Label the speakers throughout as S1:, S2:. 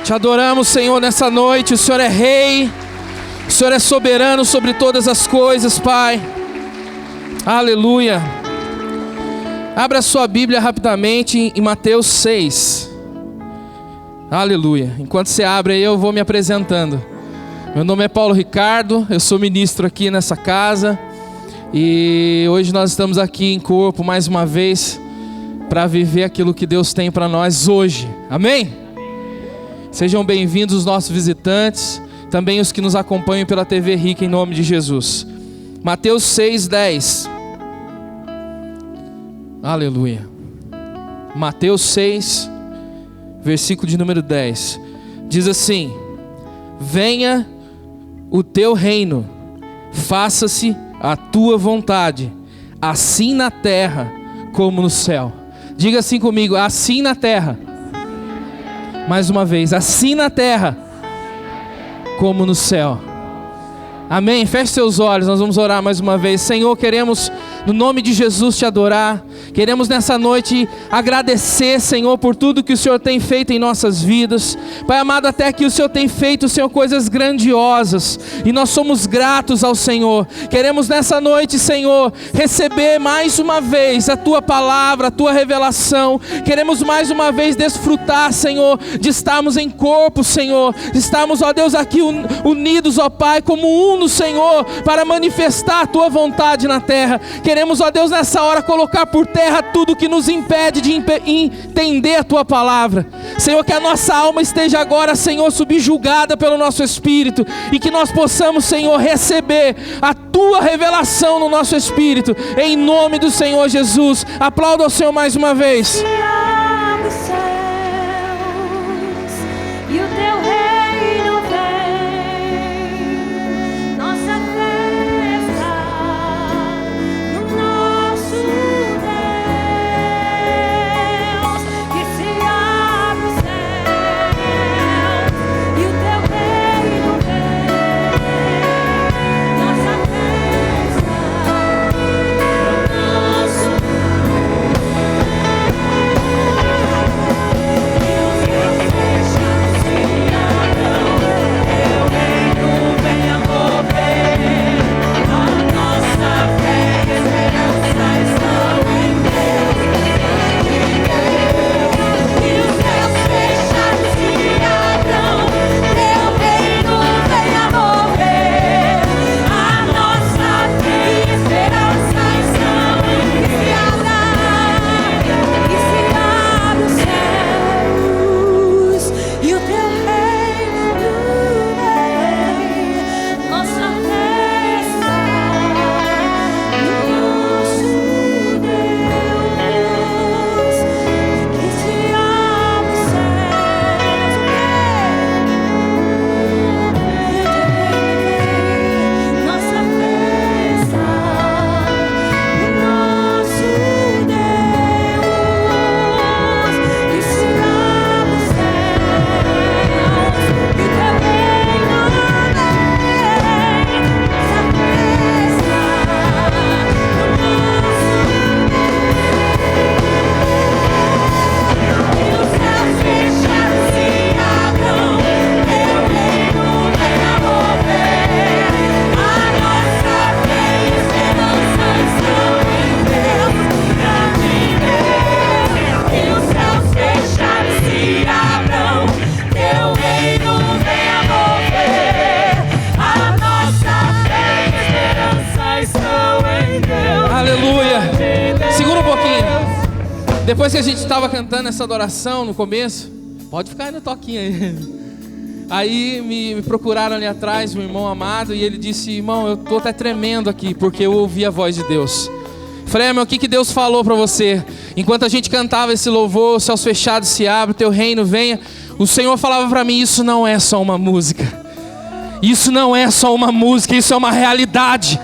S1: Te adoramos, Senhor, nessa noite. O Senhor é Rei, o Senhor é soberano sobre todas as coisas, Pai. Aleluia. Abra a sua Bíblia rapidamente em Mateus 6. Aleluia. Enquanto você abre aí, eu vou me apresentando. Meu nome é Paulo Ricardo, eu sou ministro aqui nessa casa. E hoje nós estamos aqui em corpo mais uma vez para viver aquilo que Deus tem para nós hoje. Amém? Sejam bem-vindos os nossos visitantes, também os que nos acompanham pela TV Rica, em nome de Jesus. Mateus 6:10. Aleluia. Mateus 6, versículo de número 10. Diz assim: venha o teu reino, faça-se a tua vontade, assim na terra como no céu. Diga assim comigo: assim na terra. Mais uma vez, assim na terra como no céu. Amém? Feche seus olhos, nós vamos orar mais uma vez. Senhor, queremos no nome de Jesus te adorar. Queremos nessa noite agradecer, Senhor, por tudo que o Senhor tem feito em nossas vidas. Pai amado, até aqui o Senhor tem feito, Senhor, coisas grandiosas, e nós somos gratos ao Senhor. Queremos nessa noite, Senhor, receber mais uma vez a Tua palavra, a Tua revelação. Queremos mais uma vez desfrutar, Senhor, de estarmos em corpo, Senhor, de estarmos, ó Deus, aqui unidos, ó Pai, como um no Senhor, para manifestar a Tua vontade na terra. Queremos, ó Deus, nessa hora colocar por terra tudo que nos impede de entender a Tua palavra. Senhor, que a nossa alma esteja agora, Senhor, subjugada pelo nosso espírito, e que nós possamos, Senhor, receber a Tua revelação no nosso espírito, em nome do Senhor Jesus. Aplauda ao Senhor mais uma vez. Depois que a gente estava cantando essa adoração no começo, pode ficar aí no toquinho aí. Aí me procuraram ali atrás, meu irmão amado, e ele disse: irmão, eu tô até tremendo aqui, porque eu ouvi a voz de Deus. Falei: irmão, o que Deus falou para você? Enquanto a gente cantava esse louvor, os céus fechados se abrem, o teu reino venha, o Senhor falava para mim: isso não é só uma música. Isso não é só uma música, isso é uma realidade.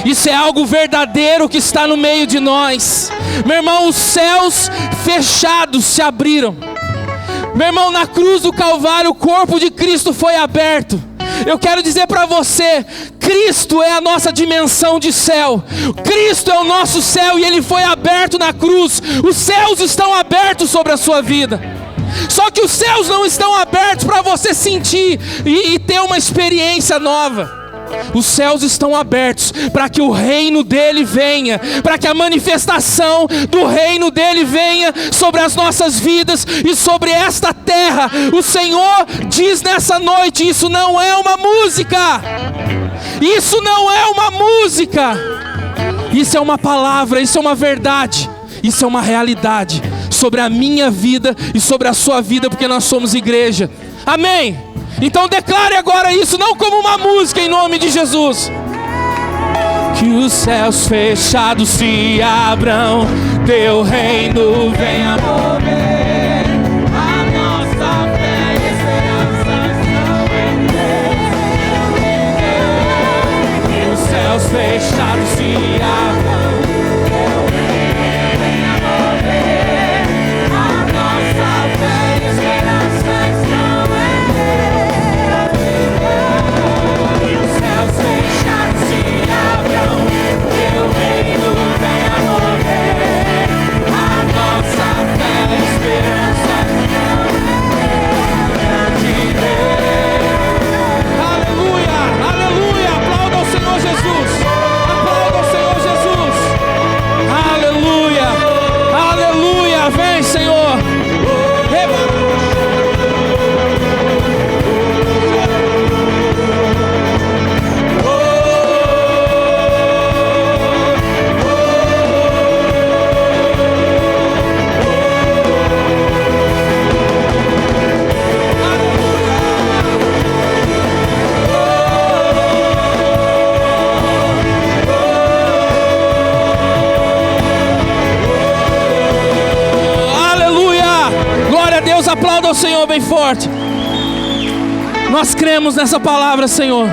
S1: Isso é algo verdadeiro que está no meio de nós. Meu irmão, os céus fechados se abriram. Meu irmão, na cruz do Calvário, o corpo de Cristo foi aberto. Eu quero dizer para você, Cristo é a nossa dimensão de céu. Cristo é o nosso céu e Ele foi aberto na cruz. Os céus estão abertos sobre a sua vida. Só que os céus não estão abertos para você sentir e ter uma experiência nova. Os céus estão abertos para que o reino dele venha, para que a manifestação do reino dele venha sobre as nossas vidas e sobre esta terra. O Senhor diz nessa noite: isso não é uma música, isso não é uma música, isso é uma palavra, isso é uma verdade, isso é uma realidade sobre a minha vida e sobre a sua vida, porque nós somos igreja. Amém? Então declare agora isso, não como uma música, em nome de Jesus. Que os céus fechados se abram, teu reino venha mover a nossa fé e esperança estão em Deus. Que os céus fechados se abram, teu reino venha mover a nossa fé e esperança estão em Deus. Vem, Senhor. Aplauda o Senhor bem forte. Nós cremos nessa palavra, Senhor.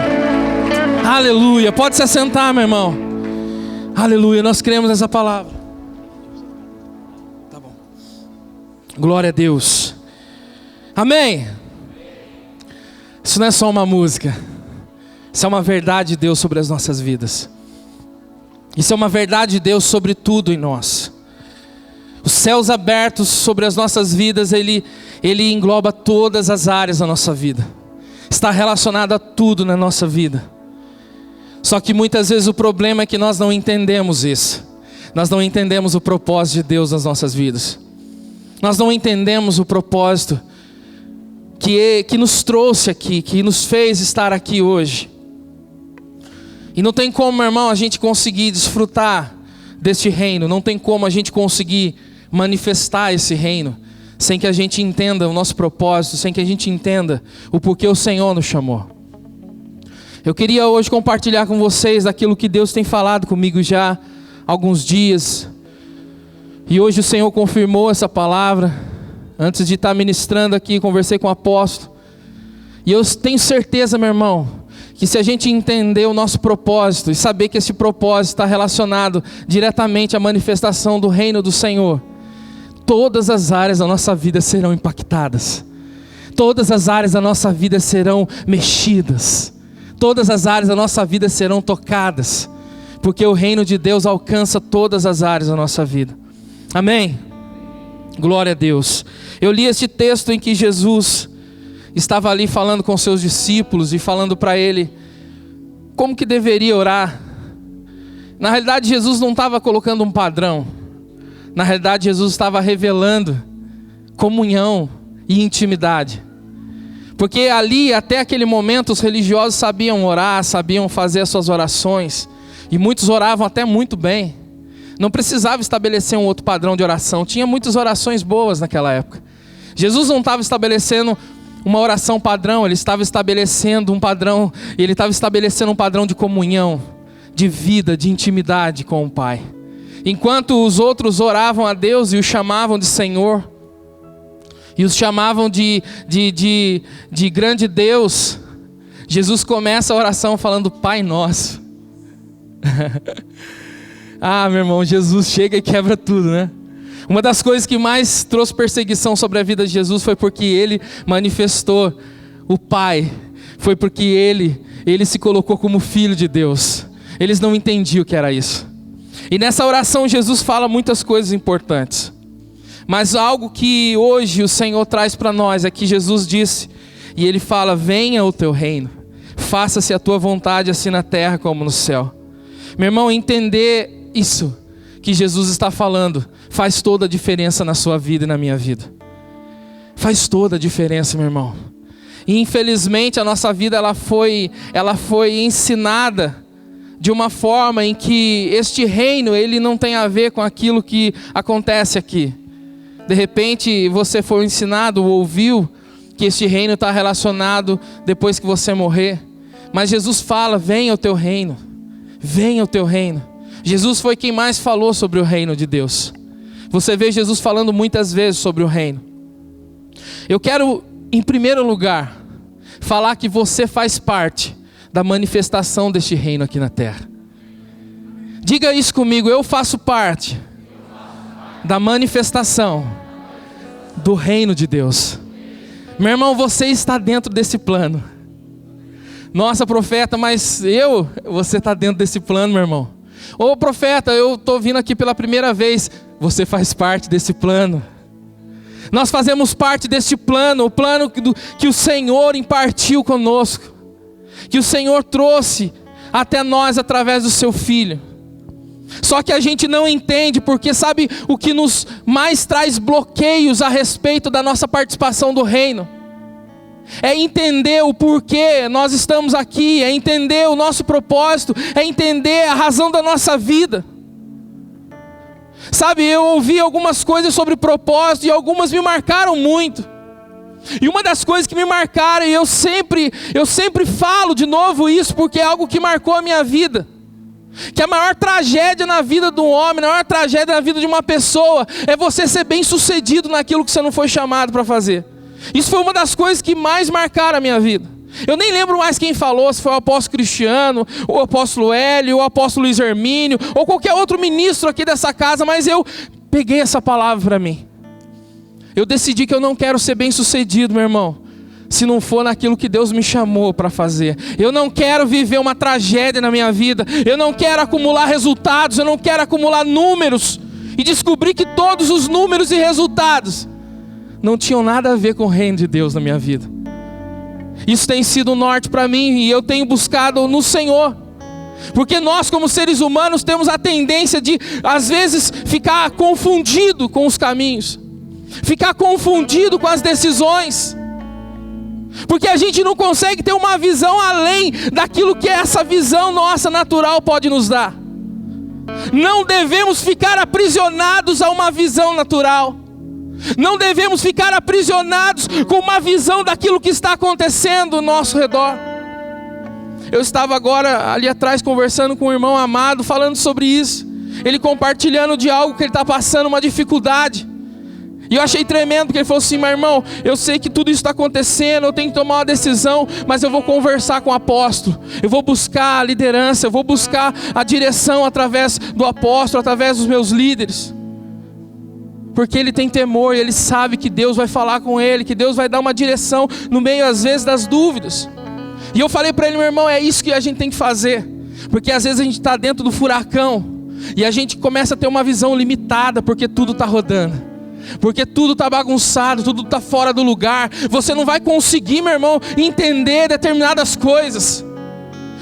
S1: Aleluia. Pode se assentar, meu irmão. Aleluia. Nós cremos nessa palavra. Tá bom. Glória a Deus. Amém. Isso não é só uma música. Isso é uma verdade de Deus sobre as nossas vidas. Isso é uma verdade de Deus sobre tudo em nós. Os céus abertos sobre as nossas vidas, Ele engloba todas as áreas da nossa vida. Está relacionado a tudo na nossa vida. Só que muitas vezes o problema é que nós não entendemos isso. Nós não entendemos o propósito de Deus nas nossas vidas. Nós não entendemos o propósito que nos trouxe aqui, que nos fez estar aqui hoje. E não tem como, meu irmão, a gente conseguir desfrutar deste reino. Não tem como a gente conseguir manifestar esse reino sem que a gente entenda o nosso propósito, sem que a gente entenda o porquê o Senhor nos chamou. Eu queria hoje compartilhar com vocês aquilo que Deus tem falado comigo já há alguns dias. E hoje o Senhor confirmou essa palavra. Antes de estar ministrando aqui, conversei com o apóstolo. E eu tenho certeza, meu irmão, que se a gente entender o nosso propósito e saber que esse propósito está relacionado diretamente à manifestação do reino do Senhor, todas as áreas da nossa vida serão impactadas. Todas as áreas da nossa vida serão mexidas. Todas as áreas da nossa vida serão tocadas. Porque o reino de Deus alcança todas as áreas da nossa vida. Amém? Glória a Deus. Eu li este texto em que Jesus estava ali falando com seus discípulos e falando para ele como que deveria orar. Na realidade, Jesus não estava colocando um padrão. Na realidade, Jesus estava revelando comunhão e intimidade. Porque ali, até aquele momento, os religiosos sabiam orar, sabiam fazer as suas orações. E muitos oravam até muito bem. Não precisava estabelecer um outro padrão de oração. Tinha muitas orações boas naquela época. Jesus não estava estabelecendo uma oração padrão. Ele estava estabelecendo um padrão. Ele estava estabelecendo um padrão de comunhão, de vida, de intimidade com o Pai. Enquanto os outros oravam a Deus e o chamavam de Senhor, e os chamavam de grande Deus, Jesus começa a oração falando Pai Nosso. Ah, meu irmão, Jesus chega e quebra tudo, né? Uma das coisas que mais trouxe perseguição sobre a vida de Jesus foi porque ele manifestou o Pai. Foi porque ele se colocou como filho de Deus. Eles não entendiam o que era isso. E nessa oração Jesus fala muitas coisas importantes. Mas algo que hoje o Senhor traz para nós é que Jesus disse, e Ele fala: venha o teu reino, faça-se a tua vontade assim na terra como no céu. Meu irmão, entender isso que Jesus está falando faz toda a diferença na sua vida e na minha vida. Faz toda a diferença, meu irmão. E infelizmente a nossa vida ela foi ensinada de uma forma em que este reino ele não tem a ver com aquilo que acontece aqui. De repente você foi ensinado ou ouviu que este reino está relacionado depois que você morrer. Mas Jesus fala: venha o teu reino, venha o teu reino. Jesus foi quem mais falou sobre o reino de Deus. Você vê Jesus falando muitas vezes sobre o reino. Eu quero, em primeiro lugar, falar que você faz parte da manifestação deste reino aqui na terra. Diga isso comigo: eu faço parte da manifestação do reino de Deus. Meu irmão, você está dentro desse plano. Nossa, profeta, mas você está dentro desse plano, meu irmão. Ô profeta, eu estou vindo aqui pela primeira vez. Você faz parte desse plano. Nós fazemos parte deste plano, o plano que o Senhor impartiu conosco, que o Senhor trouxe até nós através do seu Filho. Só que a gente não entende, porque sabe o que nos mais traz bloqueios a respeito da nossa participação do reino? É entender o porquê nós estamos aqui, é entender o nosso propósito, é entender a razão da nossa vida. Sabe, eu ouvi algumas coisas sobre propósito e algumas me marcaram muito. E uma das coisas que me marcaram, e eu sempre falo de novo isso, porque é algo que marcou a minha vida, que a maior tragédia na vida de um homem, a maior tragédia na vida de uma pessoa, é você ser bem sucedido naquilo que você não foi chamado para fazer. Isso foi uma das coisas que mais marcaram a minha vida. Eu nem lembro mais quem falou, se foi o apóstolo Cristiano, ou o apóstolo Hélio, ou o apóstolo Luiz Hermínio, ou qualquer outro ministro aqui dessa casa, mas eu peguei essa palavra para mim. Eu decidi que eu não quero ser bem sucedido, meu irmão, se não for naquilo que Deus me chamou para fazer. Eu não quero viver uma tragédia na minha vida, eu não quero acumular resultados, eu não quero acumular números, e descobrir que todos os números e resultados não tinham nada a ver com o reino de Deus na minha vida. Isso tem sido um norte para mim, e eu tenho buscado no Senhor. Porque nós, como seres humanos, temos a tendência de, às vezes, ficar confundido com os caminhos, ficar confundido com as decisões, porque a gente não consegue ter uma visão além daquilo que essa visão nossa natural pode nos dar. Não devemos ficar aprisionados a uma visão natural. Não devemos ficar aprisionados com uma visão daquilo que está acontecendo ao nosso redor. Eu estava agora ali atrás conversando com um irmão amado, falando sobre isso. Ele compartilhando de algo que ele está passando, uma dificuldade. E eu achei tremendo, porque ele falou assim: meu irmão, eu sei que tudo isso está acontecendo, eu tenho que tomar uma decisão, mas eu vou conversar com o apóstolo. Eu vou buscar a liderança, eu vou buscar a direção através do apóstolo, através dos meus líderes. Porque ele tem temor e ele sabe que Deus vai falar com ele, que Deus vai dar uma direção no meio às vezes das dúvidas. E eu falei para ele: meu irmão, é isso que a gente tem que fazer. Porque às vezes a gente está dentro do furacão e a gente começa a ter uma visão limitada, porque tudo está rodando, porque tudo está bagunçado, tudo está fora do lugar. Você não vai conseguir, meu irmão, entender determinadas coisas.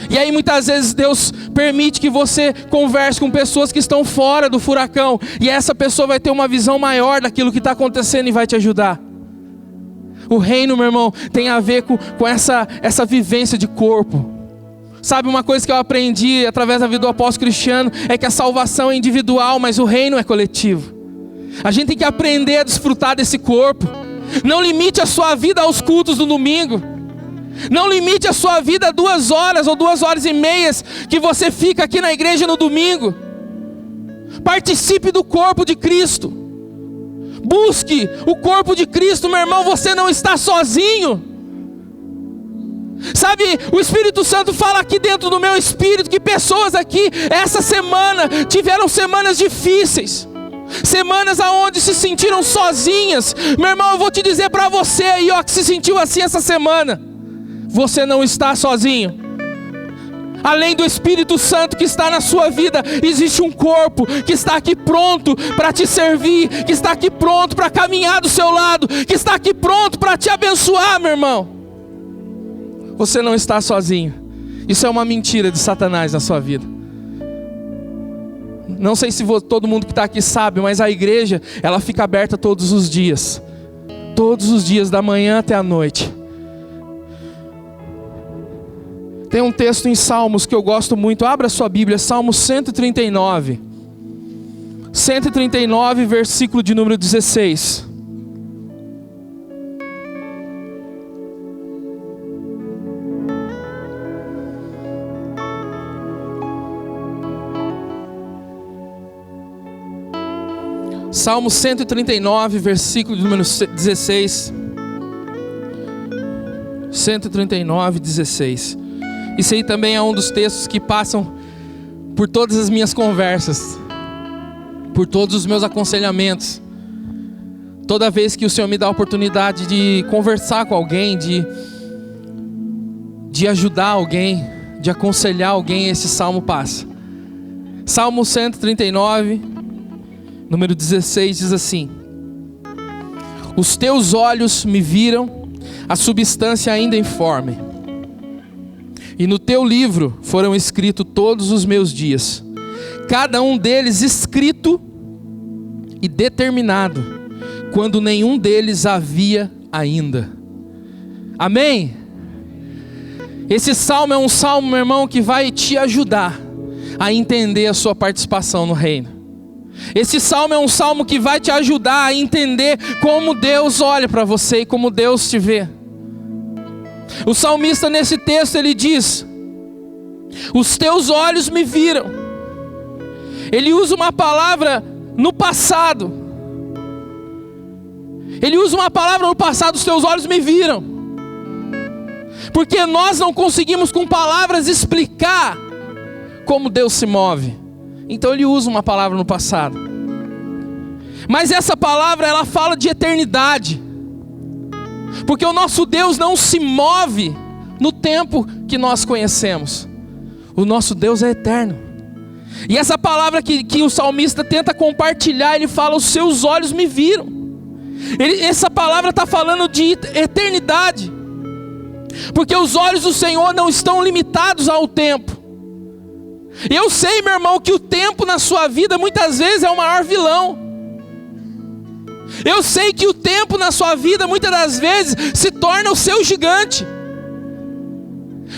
S1: E aí muitas vezes Deus permite que você converse com pessoas que estão fora do furacão, e essa pessoa vai ter uma visão maior daquilo que está acontecendo e vai te ajudar. O reino, meu irmão, tem a ver com essa vivência de corpo. Sabe, uma coisa que eu aprendi através da vida do apóstolo Cristiano é que a salvação é individual, mas o reino é coletivo. A gente tem que aprender a desfrutar desse corpo. Não limite a sua vida aos cultos do domingo. Não limite a sua vida a 2 horas ou 2 horas e meias que você fica aqui na igreja no domingo. Participe do corpo de Cristo. Busque o corpo de Cristo, meu irmão. Você não está sozinho. Sabe, o Espírito Santo fala aqui dentro do meu espírito que pessoas aqui essa semana tiveram semanas difíceis, semanas aonde se sentiram sozinhas. Meu irmão, eu vou te dizer para você aí, ó, que se sentiu assim essa semana: você não está sozinho. Além do Espírito Santo que está na sua vida, existe um corpo que está aqui pronto para te servir, que está aqui pronto para caminhar do seu lado, que está aqui pronto para te abençoar, meu irmão. Você não está sozinho. Isso é uma mentira de Satanás na sua vida. Não sei se todo mundo que está aqui sabe, mas a igreja, ela fica aberta todos os dias. Todos os dias, da manhã até a noite. Tem um texto em Salmos que eu gosto muito. Abra sua Bíblia, Salmo 139. 139, versículo de número 16. Salmo 139, versículo de número 16. 139, 16. Isso aí também é um dos textos que passam por todas as minhas conversas, por todos os meus aconselhamentos. Toda vez que o Senhor me dá a oportunidade de conversar com alguém, de ajudar alguém, de aconselhar alguém, esse salmo passa. Salmo 139, número 16 diz assim: os teus olhos me viram a substância ainda informe, e no teu livro foram escritos todos os meus dias, cada um deles escrito e determinado, quando nenhum deles havia ainda. Amém? Esse salmo é um salmo, meu irmão, que vai te ajudar a entender a sua participação no reino. Esse salmo é um salmo que vai te ajudar a entender como Deus olha para você e como Deus te vê. O salmista nesse texto ele diz: os teus olhos me viram. Ele usa uma palavra no passado. Ele usa uma palavra no passado: os teus olhos me viram. Porque nós não conseguimos com palavras explicar como Deus se move. Então ele usa uma palavra no passado. Mas essa palavra, ela fala de eternidade. Porque o nosso Deus não se move no tempo que nós conhecemos. O nosso Deus é eterno. E essa palavra que o salmista tenta compartilhar, ele fala: os seus olhos me viram. Essa palavra está falando de eternidade. Porque os olhos do Senhor não estão limitados ao tempo. Eu sei, meu irmão, que o tempo na sua vida muitas vezes é o maior vilão. Eu sei que o tempo na sua vida muitas das vezes se torna o seu gigante.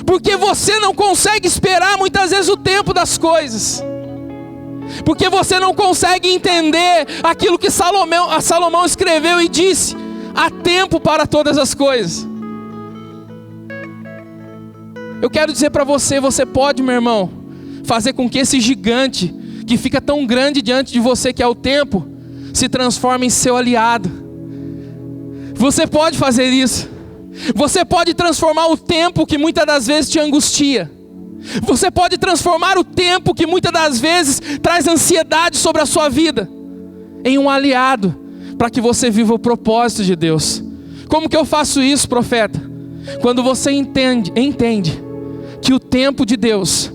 S1: Porque você não consegue esperar muitas vezes o tempo das coisas. Porque você não consegue entender aquilo que Salomão escreveu e disse: há tempo para todas as coisas. Eu quero dizer para você, você pode, meu irmão, fazer com que esse gigante que fica tão grande diante de você, que é o tempo, se transforme em seu aliado. Você pode fazer isso. Você pode transformar o tempo que muitas das vezes te angustia. Você pode transformar o tempo que muitas das vezes traz ansiedade sobre a sua vida em um aliado, para que você viva o propósito de Deus. Como que eu faço isso, profeta? Quando você entende que o tempo de Deus,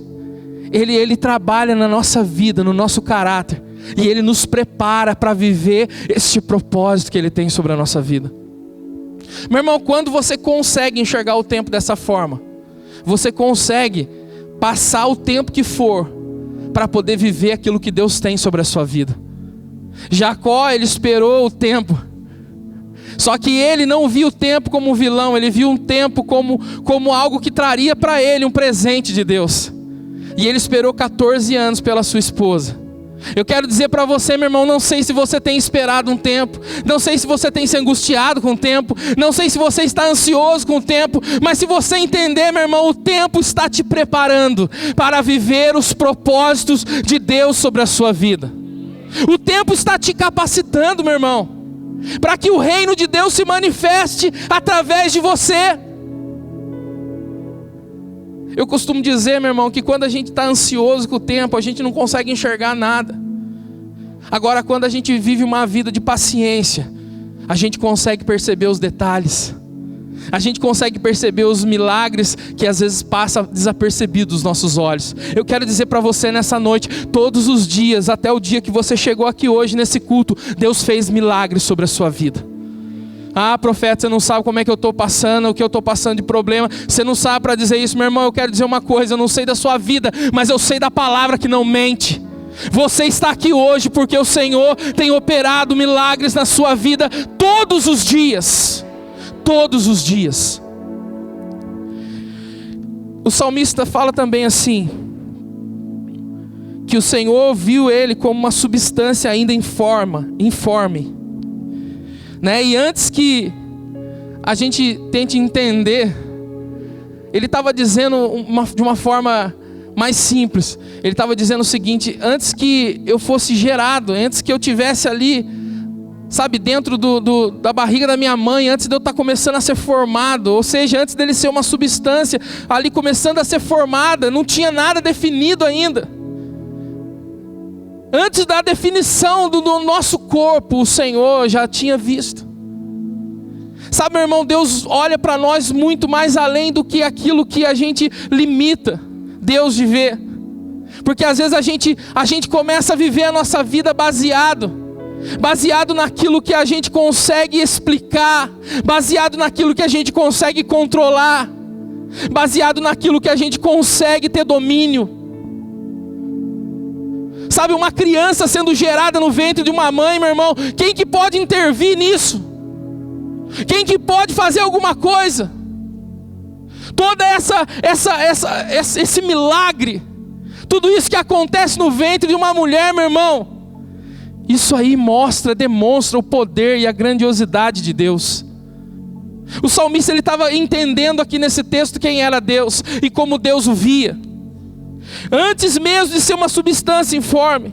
S1: Ele trabalha na nossa vida, no nosso caráter, e Ele nos prepara para viver este propósito que Ele tem sobre a nossa vida. Meu irmão, quando você consegue enxergar o tempo dessa forma, você consegue passar o tempo que for para poder viver aquilo que Deus tem sobre a sua vida. Jacó, ele esperou o tempo, só que ele não viu o tempo como um vilão, ele viu um tempo como algo que traria para ele um presente de Deus. E ele esperou 14 anos pela sua esposa. Eu quero dizer para você, meu irmão, não sei se você tem esperado um tempo, não sei se você tem se angustiado com o tempo, não sei se você está ansioso com o tempo, mas se você entender, meu irmão, o tempo está te preparando para viver os propósitos de Deus sobre a sua vida. O tempo está te capacitando, meu irmão, para que o reino de Deus se manifeste através de você. Eu costumo dizer, meu irmão, que quando a gente está ansioso com o tempo, a gente não consegue enxergar nada. Agora, quando a gente vive uma vida de paciência, a gente consegue perceber os detalhes. A gente consegue perceber os milagres que às vezes passam desapercebidos dos nossos olhos. Eu quero dizer para você nessa noite, todos os dias, até o dia que você chegou aqui hoje nesse culto, Deus fez milagres sobre a sua vida. Ah, profeta, você não sabe como é que eu estou passando, o que eu estou passando de problema. Você não sabe para dizer isso, meu irmão. Eu quero dizer uma coisa, eu não sei da sua vida, mas eu sei da palavra que não mente. Você está aqui hoje porque o Senhor tem operado milagres na sua vida todos os dias. Todos os dias. O salmista fala também assim, que o Senhor viu ele como uma substância ainda informe. Né? E antes que a gente tente entender, ele estava dizendo de uma forma mais simples. Ele estava dizendo o seguinte: antes que eu fosse gerado, antes que eu tivesse ali, sabe, dentro da barriga da minha mãe, antes de eu estar começando a ser formado, ou seja, antes dele ser uma substância ali começando a ser formada, não tinha nada definido ainda. Antes da definição do nosso corpo, o Senhor já tinha visto. Sabe, meu irmão, Deus olha para nós muito mais além do que aquilo que a gente limita Deus de ver. Porque às vezes a gente começa a viver a nossa vida baseado naquilo que a gente consegue explicar, baseado naquilo que a gente consegue controlar, baseado naquilo que a gente consegue ter domínio. Sabe, uma criança sendo gerada no ventre de uma mãe, meu irmão, quem que pode intervir nisso? Quem que pode fazer alguma coisa? Toda esse milagre, tudo isso que acontece no ventre de uma mulher, meu irmão, isso aí demonstra o poder e a grandiosidade de Deus. O salmista, ele estava entendendo aqui nesse texto quem era Deus e como Deus o via. Antes mesmo de ser uma substância informe.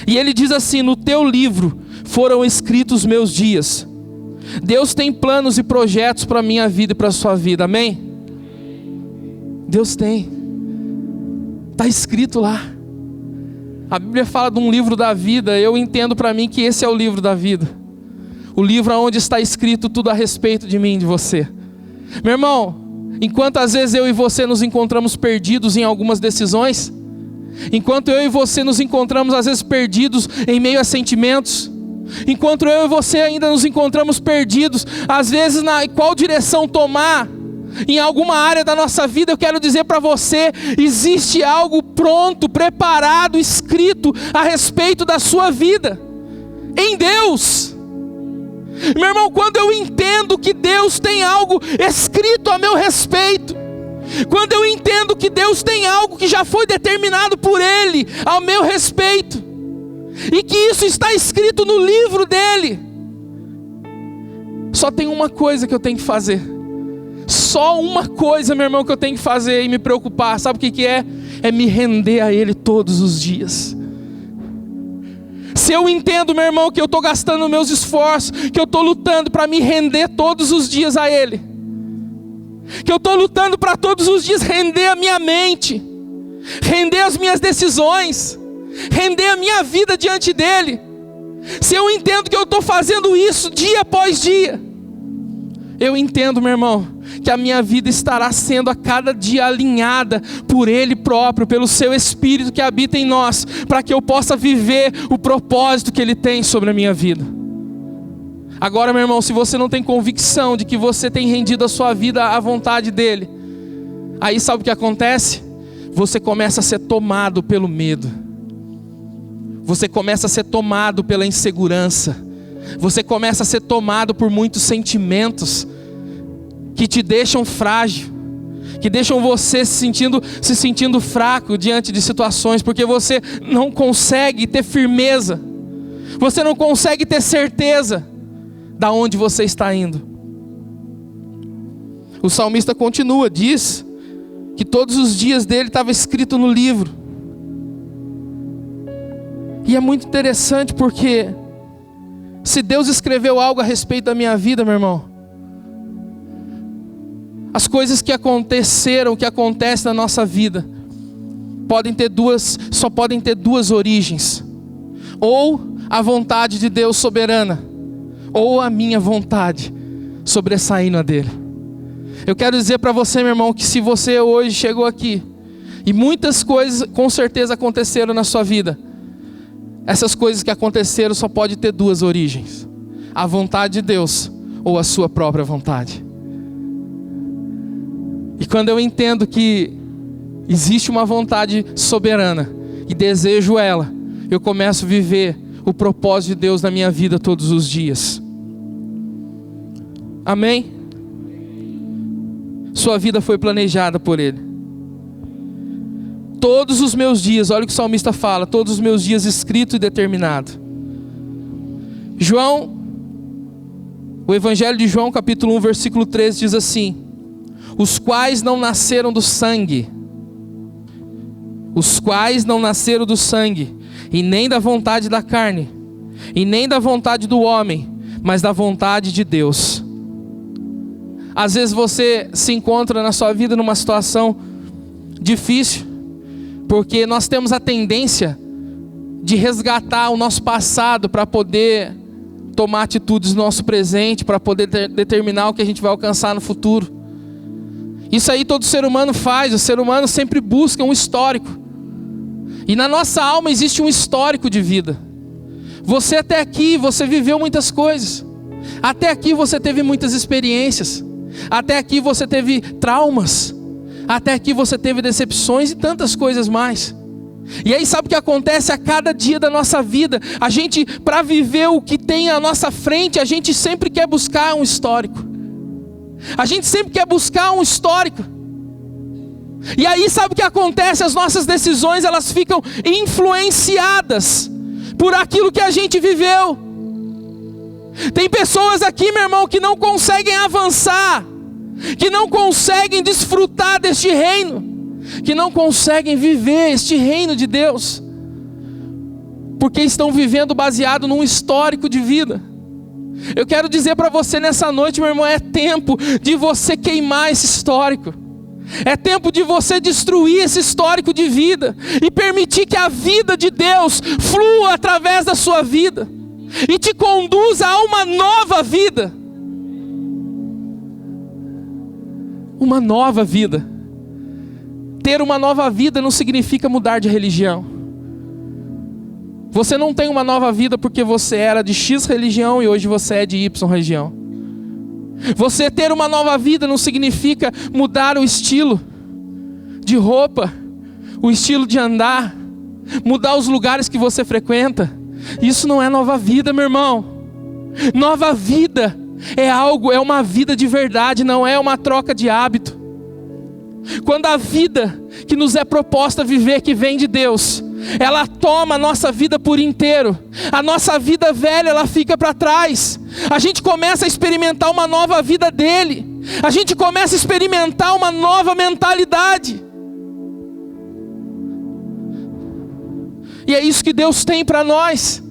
S1: E ele diz assim: no teu livro foram escritos meus dias. Deus tem planos e projetos para a minha vida e para a sua vida, amém? Deus tem. Está escrito lá. A Bíblia fala de um livro da vida. Eu entendo para mim que esse é o livro da vida. O livro onde está escrito tudo a respeito de mim e de você. Meu irmão, enquanto às vezes eu e você nos encontramos perdidos em algumas decisões, enquanto eu e você nos encontramos às vezes perdidos em meio a sentimentos, enquanto eu e você ainda nos encontramos perdidos, às vezes na qual direção tomar em alguma área da nossa vida, eu quero dizer para você, existe algo pronto, preparado, escrito a respeito da sua vida, em Deus. Meu irmão, quando eu entendo que Deus tem algo escrito a meu respeito, quando eu entendo que Deus tem algo que já foi determinado por Ele ao meu respeito, e que isso está escrito no livro dele, só tem uma coisa que eu tenho que fazer. Só uma coisa, meu irmão, que eu tenho que fazer e me preocupar. Sabe o que é? É me render a Ele todos os dias. Se eu entendo, meu irmão, que eu estou gastando meus esforços, que eu estou lutando para me render todos os dias a Ele, que eu estou lutando para todos os dias render a minha mente, render as minhas decisões, render a minha vida diante dEle, se eu entendo que eu estou fazendo isso dia após dia, eu entendo, meu irmão, que a minha vida estará sendo a cada dia alinhada por Ele próprio, pelo Seu Espírito que habita em nós, para que eu possa viver o propósito que Ele tem sobre a minha vida. Agora, meu irmão, se você não tem convicção de que você tem rendido a sua vida à vontade dEle, aí sabe o que acontece? Você começa a ser tomado pelo medo. Você começa a ser tomado pela insegurança. Você começa a ser tomado por muitos sentimentos que te deixam frágil, que deixam você se sentindo fraco diante de situações, porque você não consegue ter firmeza, você não consegue ter certeza da onde você está indo. O salmista continua, diz que todos os dias dele estava escrito no livro. E é muito interessante porque se Deus escreveu algo a respeito da minha vida, meu irmão, as coisas que aconteceram, que acontecem na nossa vida, só podem ter duas origens: ou a vontade de Deus soberana, ou a minha vontade sobressaindo a dele. Eu quero dizer para você, meu irmão, que se você hoje chegou aqui e muitas coisas com certeza aconteceram na sua vida, essas coisas que aconteceram só pode ter duas origens: a vontade de Deus ou a sua própria vontade. E quando eu entendo que existe uma vontade soberana e desejo ela, eu começo a viver o propósito de Deus na minha vida todos os dias. Amém? Sua vida foi planejada por Ele. Todos os meus dias, olha o que o salmista fala, todos os meus dias escrito e determinado. João, o Evangelho de João, capítulo 1, versículo 13, diz assim: os quais não nasceram do sangue, e nem da vontade da carne, e nem da vontade do homem, mas da vontade de Deus. Às vezes você se encontra na sua vida numa situação difícil, porque nós temos a tendência de resgatar o nosso passado para poder tomar atitudes no nosso presente, para poder determinar o que a gente vai alcançar no futuro. Isso aí todo ser humano faz. O ser humano sempre busca um histórico, e na nossa alma existe um histórico de vida. Você até aqui, você viveu muitas coisas, até aqui você teve muitas experiências, até aqui você teve traumas, até aqui você teve decepções e tantas coisas mais. E aí sabe o que acontece? A cada dia da nossa vida, a gente, para viver o que tem à nossa frente, a gente sempre quer buscar um histórico. A gente sempre quer buscar um histórico. E aí sabe o que acontece? As nossas decisões, elas ficam influenciadas por aquilo que a gente viveu. Tem pessoas aqui, meu irmão, que não conseguem avançar, que não conseguem desfrutar deste reino, que não conseguem viver este reino de Deus, porque estão vivendo baseado num histórico de vida. Eu quero dizer para você nessa noite, meu irmão, é tempo de você queimar esse histórico. É tempo de você destruir esse histórico de vida e permitir que a vida de Deus flua através da sua vida e te conduza a uma nova vida. Uma nova vida. Ter uma nova vida não significa mudar de religião. Você não tem uma nova vida porque você era de X religião e hoje você é de Y religião. Você ter uma nova vida não significa mudar o estilo de roupa, o estilo de andar, mudar os lugares que você frequenta. Isso não é nova vida, meu irmão. Nova vida é uma vida de verdade, não é uma troca de hábito. Quando a vida que nos é proposta viver, que vem de Deus, ela toma a nossa vida por inteiro, a nossa vida velha, ela fica para trás. A gente começa a experimentar uma nova vida dele. A gente começa a experimentar uma nova mentalidade. E é isso que Deus tem para nós.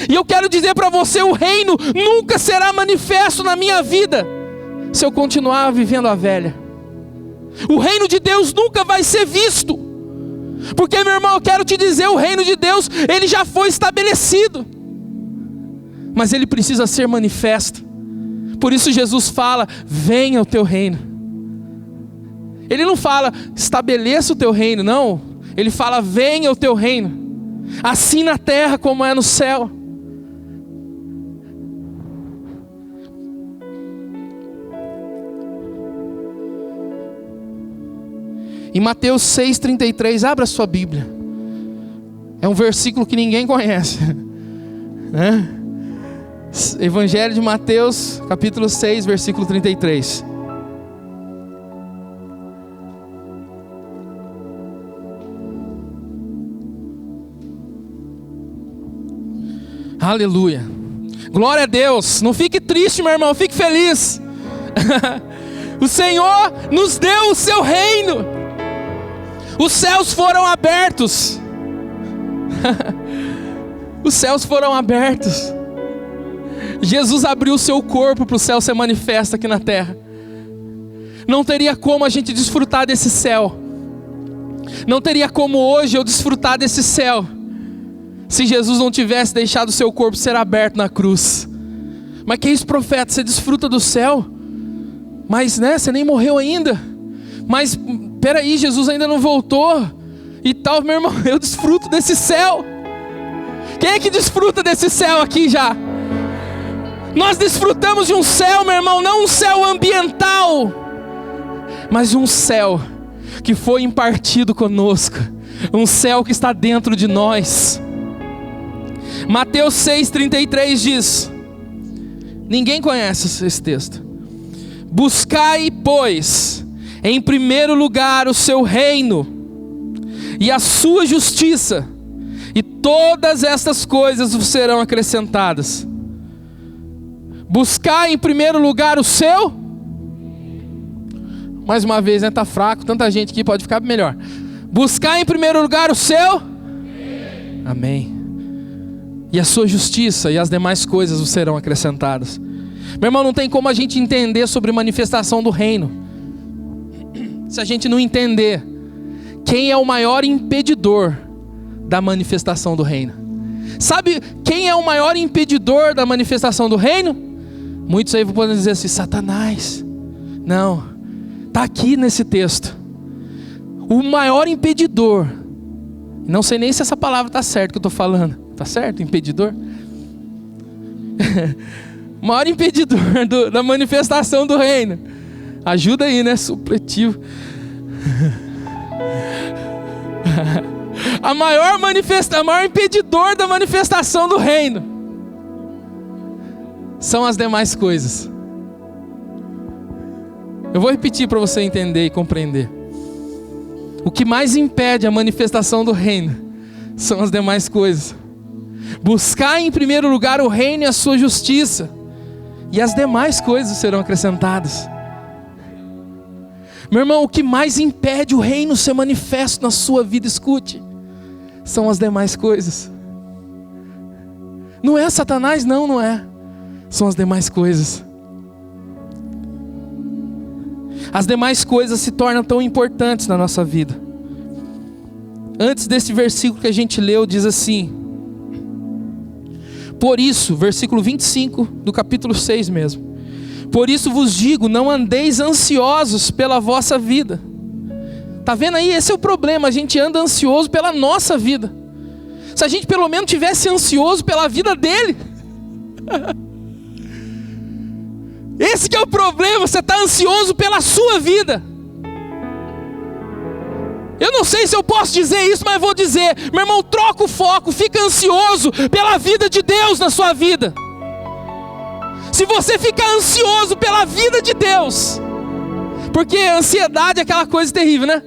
S1: E eu quero dizer para você, o reino nunca será manifesto na minha vida se eu continuar vivendo a velha. O reino de Deus nunca vai ser visto, porque, meu irmão, eu quero te dizer, o reino de Deus, ele já foi estabelecido, mas ele precisa ser manifesto. Por isso Jesus fala: venha o teu reino. Ele não fala estabeleça o teu reino, não. Ele fala: venha o teu reino, assim na terra como é no céu. Em Mateus 6,33, abra sua Bíblia. É um versículo que ninguém conhece, né? Evangelho de Mateus, capítulo 6, versículo 33. Aleluia. Glória a Deus. Não fique triste, meu irmão, fique feliz. O Senhor nos deu o seu reino. Os céus foram abertos. Os céus foram abertos. Jesus abriu o seu corpo para o céu ser manifesto aqui na terra. Não teria como a gente desfrutar desse céu. Não teria como hoje eu desfrutar desse céu se Jesus não tivesse deixado o seu corpo ser aberto na cruz. Mas que é isso, profeta? Você desfruta do céu? Mas, né, você nem morreu ainda. Mas, peraí, Jesus ainda não voltou. E tal, meu irmão, eu desfruto desse céu. Quem é que desfruta desse céu aqui já? Nós desfrutamos de um céu, meu irmão, não um céu ambiental, mas um céu que foi impartido conosco. Um céu que está dentro de nós. Mateus 6,33 diz, ninguém conhece esse texto: buscai, pois, em primeiro lugar o seu reino e a sua justiça, e todas estas coisas vos serão acrescentadas. Buscai em primeiro lugar o seu... Mais uma vez, né? Tá fraco, tanta gente aqui, pode ficar melhor. Buscai em primeiro lugar o seu... Amém. E a sua justiça, e as demais coisas vos serão acrescentadas. Meu irmão, não tem como a gente entender sobre manifestação do reino se a gente não entender quem é o maior impedidor da manifestação do reino. Sabe quem é o maior impedidor da manifestação do reino? Muitos aí podem dizer assim, Satanás. Não, está aqui nesse texto. O maior impedidor, não sei nem se essa palavra está certa que eu estou falando. Está certo, impedidor? O maior impedidor da manifestação do reino. Ajuda aí, né? Supletivo. O maior impedidor da manifestação do reino são as demais coisas. Eu vou repetir para você entender e compreender. O que mais impede a manifestação do reino são as demais coisas. Buscar em primeiro lugar o reino e a sua justiça, e as demais coisas serão acrescentadas. Meu irmão, o que mais impede o reino ser manifesto na sua vida, escute, são as demais coisas. Não é Satanás, não é. São as demais coisas. As demais coisas se tornam tão importantes na nossa vida. Antes desse versículo que a gente leu, diz assim: por isso, versículo 25 do capítulo 6 mesmo. Por isso vos digo, não andeis ansiosos pela vossa vida. Tá vendo aí? Esse é o problema, a gente anda ansioso pela nossa vida. Se a gente pelo menos tivesse ansioso pela vida dele. Esse que é o problema, você está ansioso pela sua vida. Eu não sei se eu posso dizer isso, mas vou dizer. Meu irmão, troca o foco, fica ansioso pela vida de Deus na sua vida. Se você ficar ansioso pela vida de Deus, porque a ansiedade é aquela coisa terrível, né?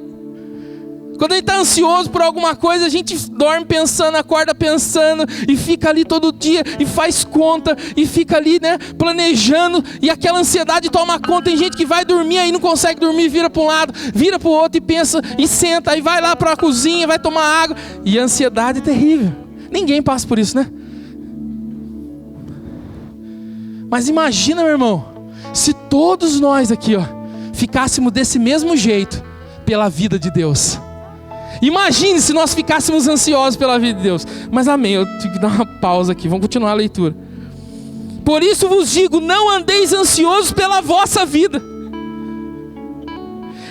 S1: Quando a gente está ansioso por alguma coisa, a gente dorme pensando, acorda pensando, e fica ali todo dia, e faz conta, e fica ali, né, planejando, e aquela ansiedade toma conta. Tem gente que vai dormir, aí não consegue dormir, vira para um lado, vira para o outro, e pensa, e senta, aí vai lá para a cozinha, vai tomar água, e a ansiedade é terrível. Ninguém passa por isso, né? Mas imagina, meu irmão, se todos nós aqui, ó, ficássemos desse mesmo jeito, pela vida de Deus. Imagine se nós ficássemos ansiosos pela vida de Deus. Mas amém, eu tive que dar uma pausa aqui, vamos continuar a leitura. Por isso vos digo, não andeis ansiosos pela vossa vida,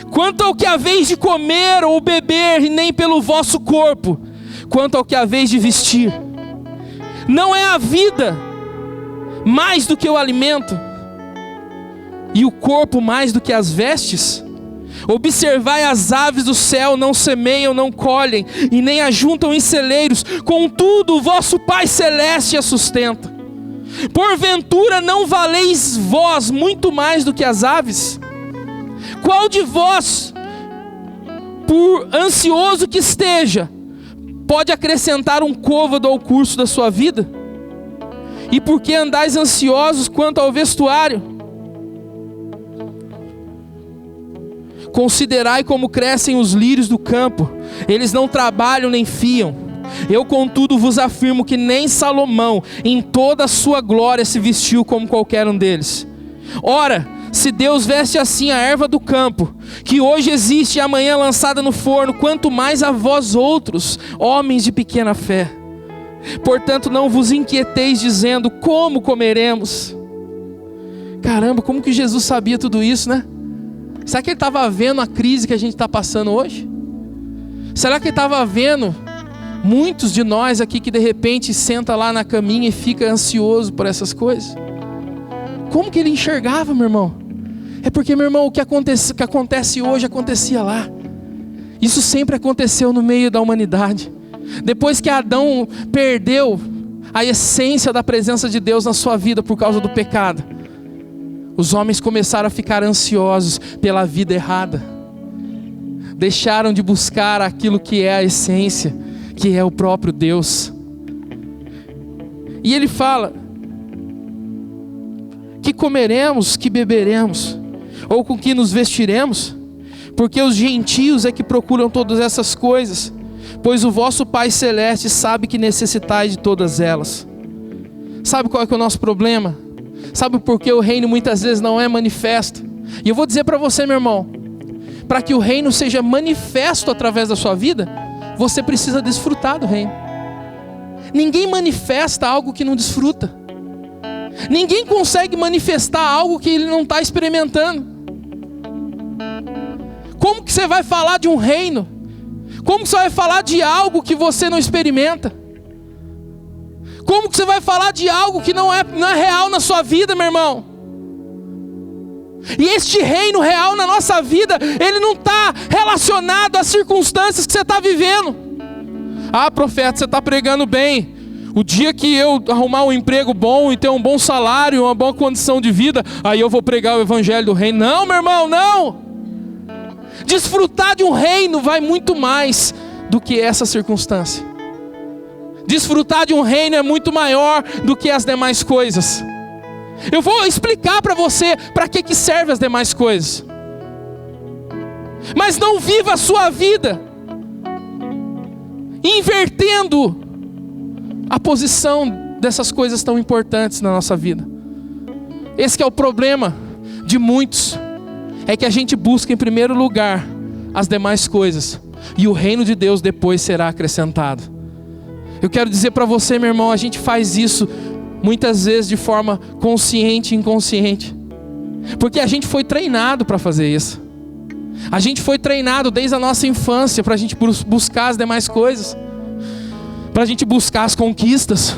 S1: quanto ao que haveis de comer ou beber, e nem pelo vosso corpo, quanto ao que haveis de vestir. Não é a vida mais do que o alimento, e o corpo mais do que as vestes? Observai as aves do céu, não semeiam, não colhem, e nem ajuntam em celeiros, contudo o vosso Pai Celeste as sustenta. Porventura não valeis vós muito mais do que as aves? Qual de vós, por ansioso que esteja, pode acrescentar um côvado ao curso da sua vida? E por que andais ansiosos quanto ao vestuário? Considerai como crescem os lírios do campo, eles não trabalham nem fiam. Eu contudo vos afirmo que nem Salomão em toda a sua glória se vestiu como qualquer um deles. Ora, se Deus veste assim a erva do campo, que hoje existe e amanhã é lançada no forno, quanto mais a vós outros, homens de pequena fé. Portanto não vos inquieteis dizendo, como comeremos? Caramba, como que Jesus sabia tudo isso, né? Será que ele estava vendo a crise que a gente está passando hoje? Será que ele estava vendo muitos de nós aqui que de repente senta lá na caminha e fica ansioso por essas coisas? Como que ele enxergava, meu irmão? É porque, meu irmão, o que acontece hoje acontecia lá. Isso sempre aconteceu no meio da humanidade. Depois que Adão perdeu a essência da presença de Deus na sua vida por causa do pecado, os homens começaram a ficar ansiosos pela vida errada. Deixaram de buscar aquilo que é a essência, que é o próprio Deus. E ele fala: que comeremos, que beberemos, ou com que nos vestiremos? Porque os gentios é que procuram todas essas coisas, pois o vosso Pai Celeste sabe que necessitais de todas elas. Sabe qual é o nosso problema? Sabe por que o reino muitas vezes não é manifesto? E eu vou dizer para você, meu irmão, para que o reino seja manifesto através da sua vida, você precisa desfrutar do reino. Ninguém manifesta algo que não desfruta. Ninguém consegue manifestar algo que ele não está experimentando. Como que você vai falar de um reino? Como que você vai falar de algo que você não experimenta? Como que você vai falar de algo que não é real na sua vida, meu irmão? E este reino real na nossa vida, ele não está relacionado às circunstâncias que você está vivendo. Ah, profeta, você está pregando bem. O dia que eu arrumar um emprego bom e ter um bom salário, uma boa condição de vida, aí eu vou pregar o evangelho do reino. Não, meu irmão, não. Desfrutar de um reino vai muito mais do que essa circunstância. Desfrutar de um reino é muito maior do que as demais coisas. Eu vou explicar para você para que servem as demais coisas. Mas não viva a sua vida invertendo a posição dessas coisas tão importantes na nossa vida. Esse que é o problema de muitos. É que a gente busca em primeiro lugar as demais coisas, e o reino de Deus depois será acrescentado. Eu quero dizer para você, meu irmão, a gente faz isso muitas vezes de forma consciente e inconsciente, porque a gente foi treinado para fazer isso. A gente foi treinado desde a nossa infância para a gente buscar as demais coisas, para a gente buscar as conquistas,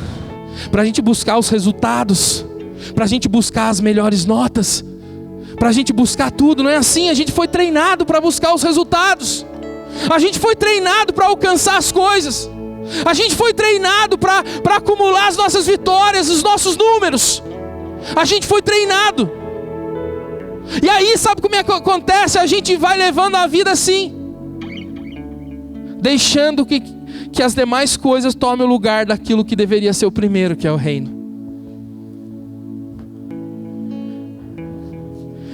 S1: para a gente buscar os resultados, para a gente buscar as melhores notas, para a gente buscar tudo. Não é assim. A gente foi treinado para buscar os resultados. A gente foi treinado para alcançar as coisas. A gente foi treinado para acumular as nossas vitórias, os nossos números. A gente foi treinado. E aí, sabe como é que acontece? A gente vai levando a vida assim, deixando que as demais coisas tomem o lugar daquilo que deveria ser o primeiro, que é o reino.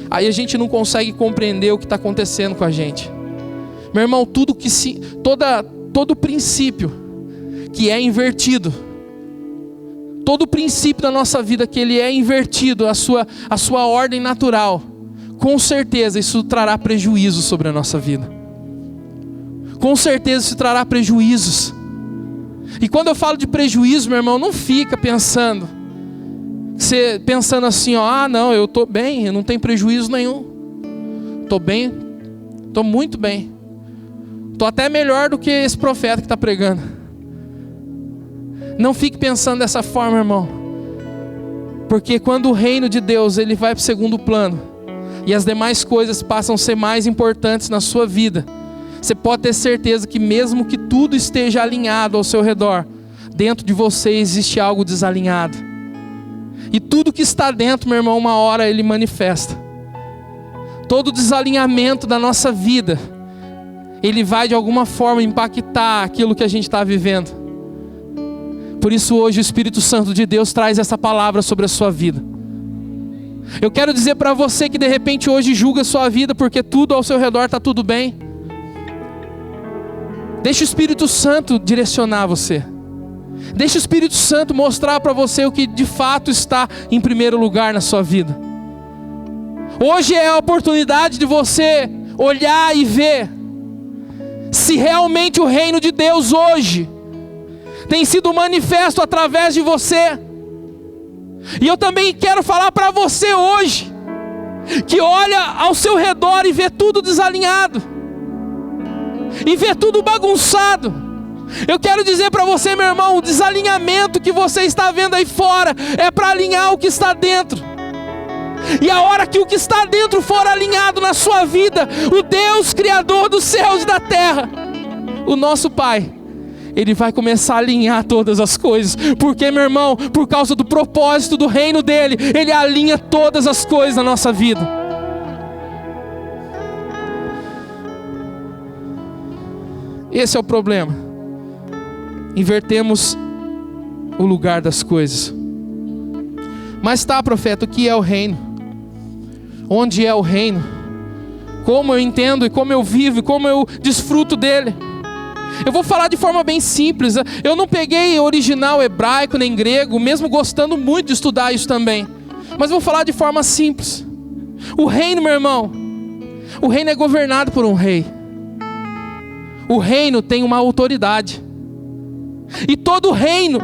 S1: Aí a gente não consegue compreender o que está acontecendo com a gente. Meu irmão, todo princípio que é invertido, todo princípio da nossa vida que ele é invertido, a sua ordem natural, com certeza isso trará prejuízo sobre a nossa vida. Com certeza isso trará prejuízos. E quando eu falo de prejuízo, meu irmão, não fica pensando assim, ó, não, eu estou bem, eu não tenho prejuízo nenhum. Estou bem, estou muito bem. Estou até melhor do que esse profeta que está pregando. Não fique pensando dessa forma, irmão. Porque quando o reino de Deus ele vai para o segundo plano, e as demais coisas passam a ser mais importantes na sua vida, você pode ter certeza que mesmo que tudo esteja alinhado ao seu redor, dentro de você existe algo desalinhado. E tudo que está dentro, meu irmão, uma hora ele manifesta. Todo desalinhamento da nossa vida, ele vai de alguma forma impactar aquilo que a gente está vivendo. Por isso hoje o Espírito Santo de Deus traz essa palavra sobre a sua vida. Eu quero dizer para você que de repente hoje julga a sua vida porque tudo ao seu redor está tudo bem. Deixa o Espírito Santo direcionar você. Deixa o Espírito Santo mostrar para você o que de fato está em primeiro lugar na sua vida. Hoje é a oportunidade de você olhar e ver se realmente o reino de Deus hoje tem sido manifesto através de você. E eu também quero falar para você hoje, que olha ao seu redor e vê tudo desalinhado, e vê tudo bagunçado. Eu quero dizer para você, meu irmão, o desalinhamento que você está vendo aí fora é para alinhar o que está dentro. E a hora que o que está dentro for alinhado na sua vida, o Deus Criador dos céus e da terra, o nosso Pai, Ele vai começar a alinhar todas as coisas. Porque, meu irmão, por causa do propósito do reino dEle, Ele alinha todas as coisas na nossa vida. Esse é o problema. Invertemos o lugar das coisas. Mas tá, profeta, o que é o reino? Onde é o reino? Como eu entendo e como eu vivo e como eu desfruto dele? Eu vou falar de forma bem simples. Eu não peguei original hebraico nem grego, mesmo gostando muito de estudar isso também. Mas vou falar de forma simples. O reino, meu irmão, o reino é governado por um rei. O reino tem uma autoridade. E todo reino,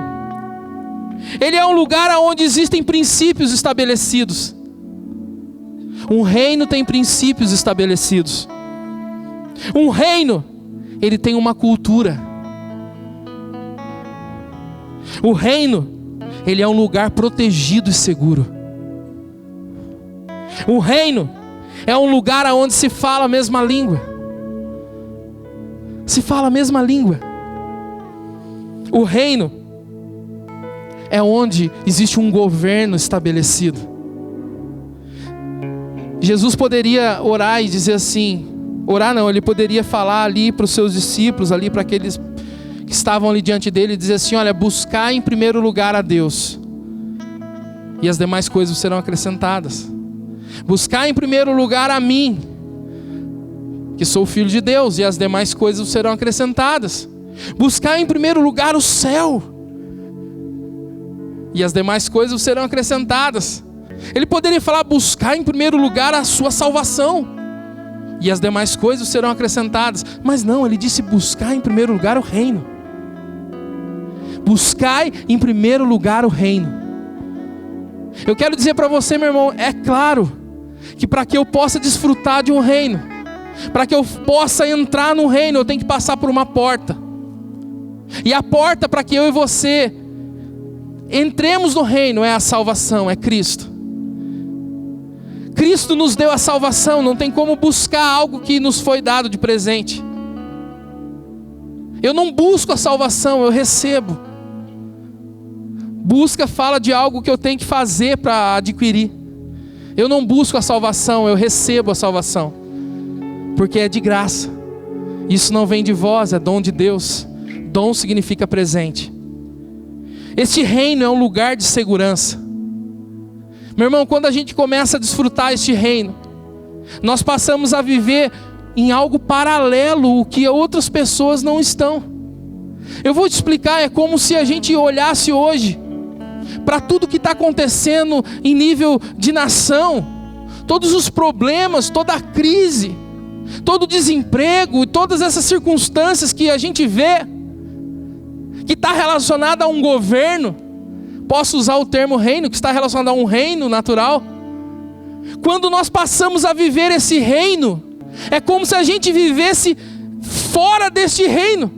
S1: ele é um lugar onde existem princípios estabelecidos. Um reino tem princípios estabelecidos. Um reino, ele tem uma cultura. O reino, ele é um lugar protegido e seguro. O reino é um lugar onde se fala a mesma língua. Se fala a mesma língua. O reino é onde existe um governo estabelecido. Jesus poderia orar e dizer assim, orar não, ele poderia falar ali para os seus discípulos, ali para aqueles que estavam ali diante dele, e dizer assim, olha, buscar em primeiro lugar a Deus, e as demais coisas serão acrescentadas. Buscar em primeiro lugar a mim, que sou filho de Deus, e as demais coisas serão acrescentadas. Buscar em primeiro lugar o céu, e as demais coisas serão acrescentadas. Ele poderia falar, buscar em primeiro lugar a sua salvação, e as demais coisas serão acrescentadas. Mas não, ele disse buscar em primeiro lugar o reino. Buscai em primeiro lugar o reino. Eu quero dizer para você, meu irmão, é claro que para que eu possa desfrutar de um reino, para que eu possa entrar no reino, eu tenho que passar por uma porta. E a porta para que eu e você entremos no reino é a salvação, é Cristo. Cristo nos deu a salvação, não tem como buscar algo que nos foi dado de presente. Eu não busco a salvação, eu recebo. Busca fala de algo que eu tenho que fazer para adquirir. Eu não busco a salvação, eu recebo a salvação. Porque é de graça. Isso não vem de vós, é dom de Deus. Dom significa presente. Este reino é um lugar de segurança. Meu irmão, quando a gente começa a desfrutar este reino, nós passamos a viver em algo paralelo, o que outras pessoas não estão. Eu vou te explicar, é como se a gente olhasse hoje para tudo que está acontecendo em nível de nação, todos os problemas, toda a crise, todo o desemprego e todas essas circunstâncias que a gente vê, que está relacionada a um governo, posso usar o termo reino, que está relacionado a um reino natural. Quando nós passamos a viver esse reino, é como se a gente vivesse fora deste reino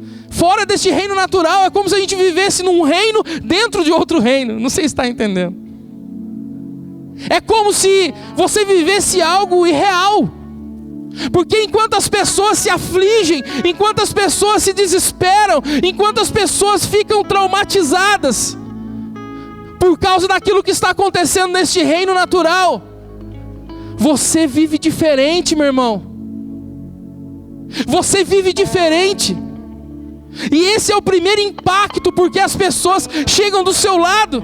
S1: natural, é como se a gente vivesse num reino dentro de outro reino. Não sei se está entendendo. É como se você vivesse algo irreal. Porque enquanto as pessoas se afligem, enquanto as pessoas se desesperam, enquanto as pessoas ficam traumatizadas por causa daquilo que está acontecendo neste reino natural, você vive diferente, meu irmão. Você vive diferente. E esse é o primeiro impacto, porque as pessoas chegam do seu lado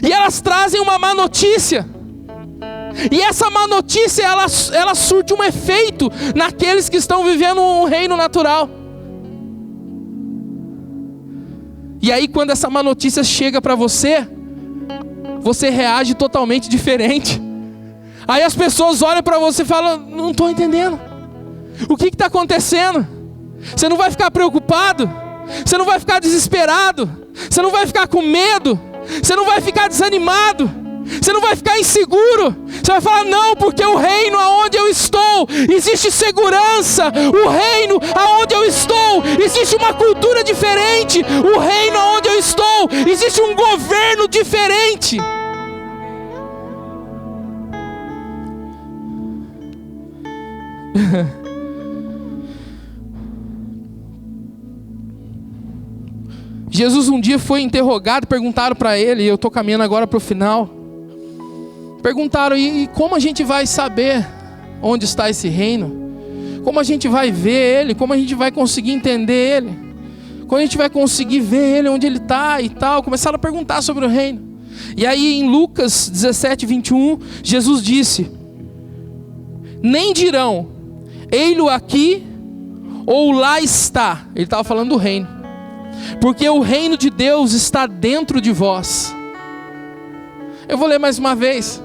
S1: e elas trazem uma má notícia. E essa má notícia, ela surte um efeito naqueles que estão vivendo um reino natural. E aí quando essa má notícia chega para você, você reage totalmente diferente. Aí as pessoas olham para você e falam, não estou entendendo. O que está acontecendo? Você não vai ficar preocupado? Você não vai ficar desesperado? Você não vai ficar com medo? Você não vai ficar desanimado. Você não vai ficar inseguro. Você vai falar, não, porque o reino aonde eu estou, existe segurança. O reino aonde eu estou, existe uma cultura diferente. O reino aonde eu estou, existe um governo diferente. Jesus um dia foi interrogado, perguntaram para ele, e eu estou caminhando agora para o final. Perguntaram, e como a gente vai saber onde está esse reino? Como a gente vai ver ele? Como a gente vai conseguir entender ele? Como a gente vai conseguir ver ele, onde ele está e tal? Começaram a perguntar sobre o reino. E aí em Lucas 17, 21, Jesus disse, nem dirão, ei-lo aqui ou lá está. Ele estava falando do reino. Porque o reino de Deus está dentro de vós. Eu vou ler mais uma vez.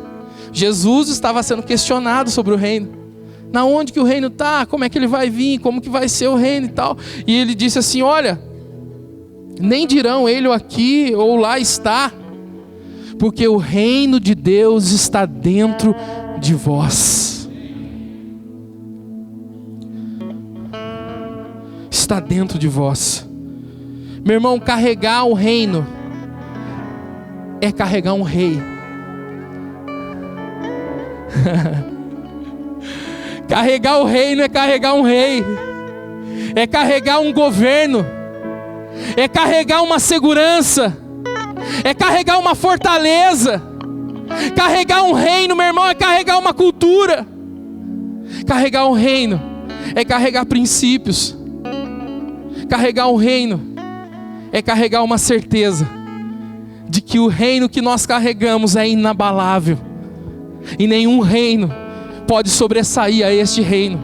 S1: Jesus estava sendo questionado sobre o reino. Na onde que o reino está? Como é que ele vai vir? Como que vai ser o reino e tal? E ele disse assim, olha, nem dirão ele aqui ou lá está. Porque o reino de Deus está dentro de vós. Está dentro de vós. Meu irmão, carregar o reino é carregar um rei. Carregar o reino é carregar um rei. É carregar um governo. É carregar uma segurança. É carregar uma fortaleza. Carregar um reino, meu irmão, é carregar uma cultura. Carregar um reino é carregar princípios. Carregar um reino é carregar uma certeza de que o reino que nós carregamos é inabalável. E nenhum reino pode sobressair a este reino.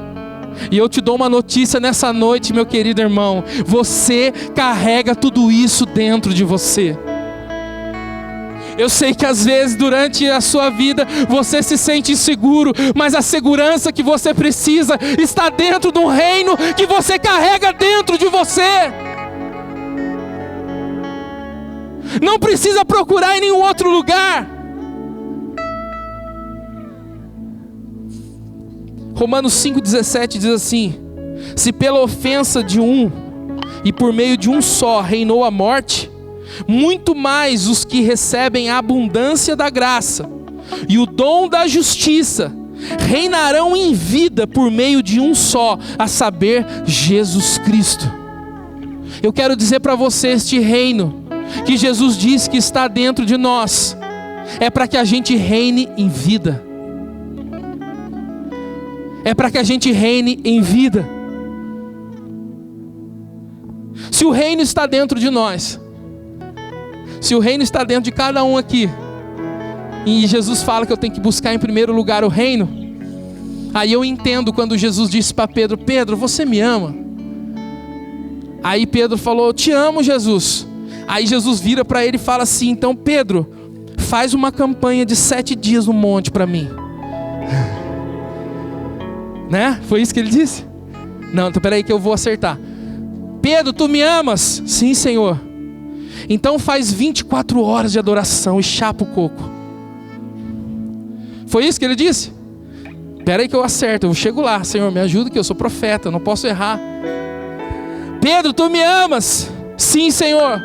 S1: E eu te dou uma notícia nessa noite, meu querido irmão. Você carrega tudo isso dentro de você. Eu sei que às vezes durante a sua vida você se sente inseguro, mas a segurança que você precisa está dentro de um reino que você carrega dentro de você. Não precisa procurar em nenhum outro lugar. Romanos 5,17 diz assim: se pela ofensa de um e por meio de um só reinou a morte, muito mais os que recebem a abundância da graça e o dom da justiça reinarão em vida por meio de um só, a saber, Jesus Cristo. Eu quero dizer para você, este reino que Jesus diz que está dentro de nós, é para que a gente reine em vida. É para que a gente reine em vida. Se o reino está dentro de nós, se o reino está dentro de cada um aqui, e Jesus fala que eu tenho que buscar em primeiro lugar o reino, aí eu entendo quando Jesus disse para Pedro: Pedro, você me ama? Aí Pedro falou: eu te amo, Jesus. Aí Jesus vira para ele e fala assim: então Pedro, faz uma campanha de 7 dias no monte para mim. Né? Foi isso que ele disse? Não, então peraí que eu vou acertar. Pedro, tu me amas? Sim, Senhor. Então faz 24 horas de adoração e chapa o coco. Foi isso que ele disse? Peraí que eu acerto, eu chego lá. Senhor, me ajuda que eu sou profeta, eu não posso errar. Pedro, tu me amas? Sim, Senhor.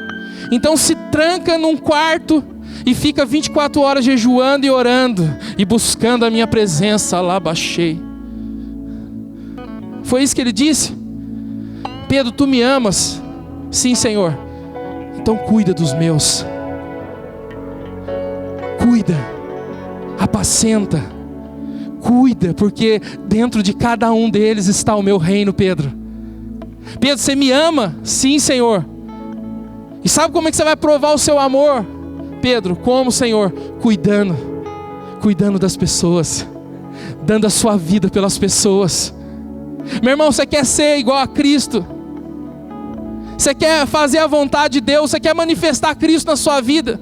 S1: Então se tranca num quarto e fica 24 horas jejuando e orando e buscando a minha presença. Lá baixei. Foi isso que ele disse? Pedro, tu me amas? Sim, Senhor. Então cuida dos meus. Cuida. Apacenta. Cuida, porque dentro de cada um deles está o meu reino, Pedro. Pedro, você me ama? Sim, Senhor. E sabe como é que você vai provar o seu amor? Pedro, como, Senhor? Cuidando das pessoas, dando a sua vida pelas pessoas. Meu irmão, você quer ser igual a Cristo? Você quer fazer a vontade de Deus? Você quer manifestar Cristo na sua vida?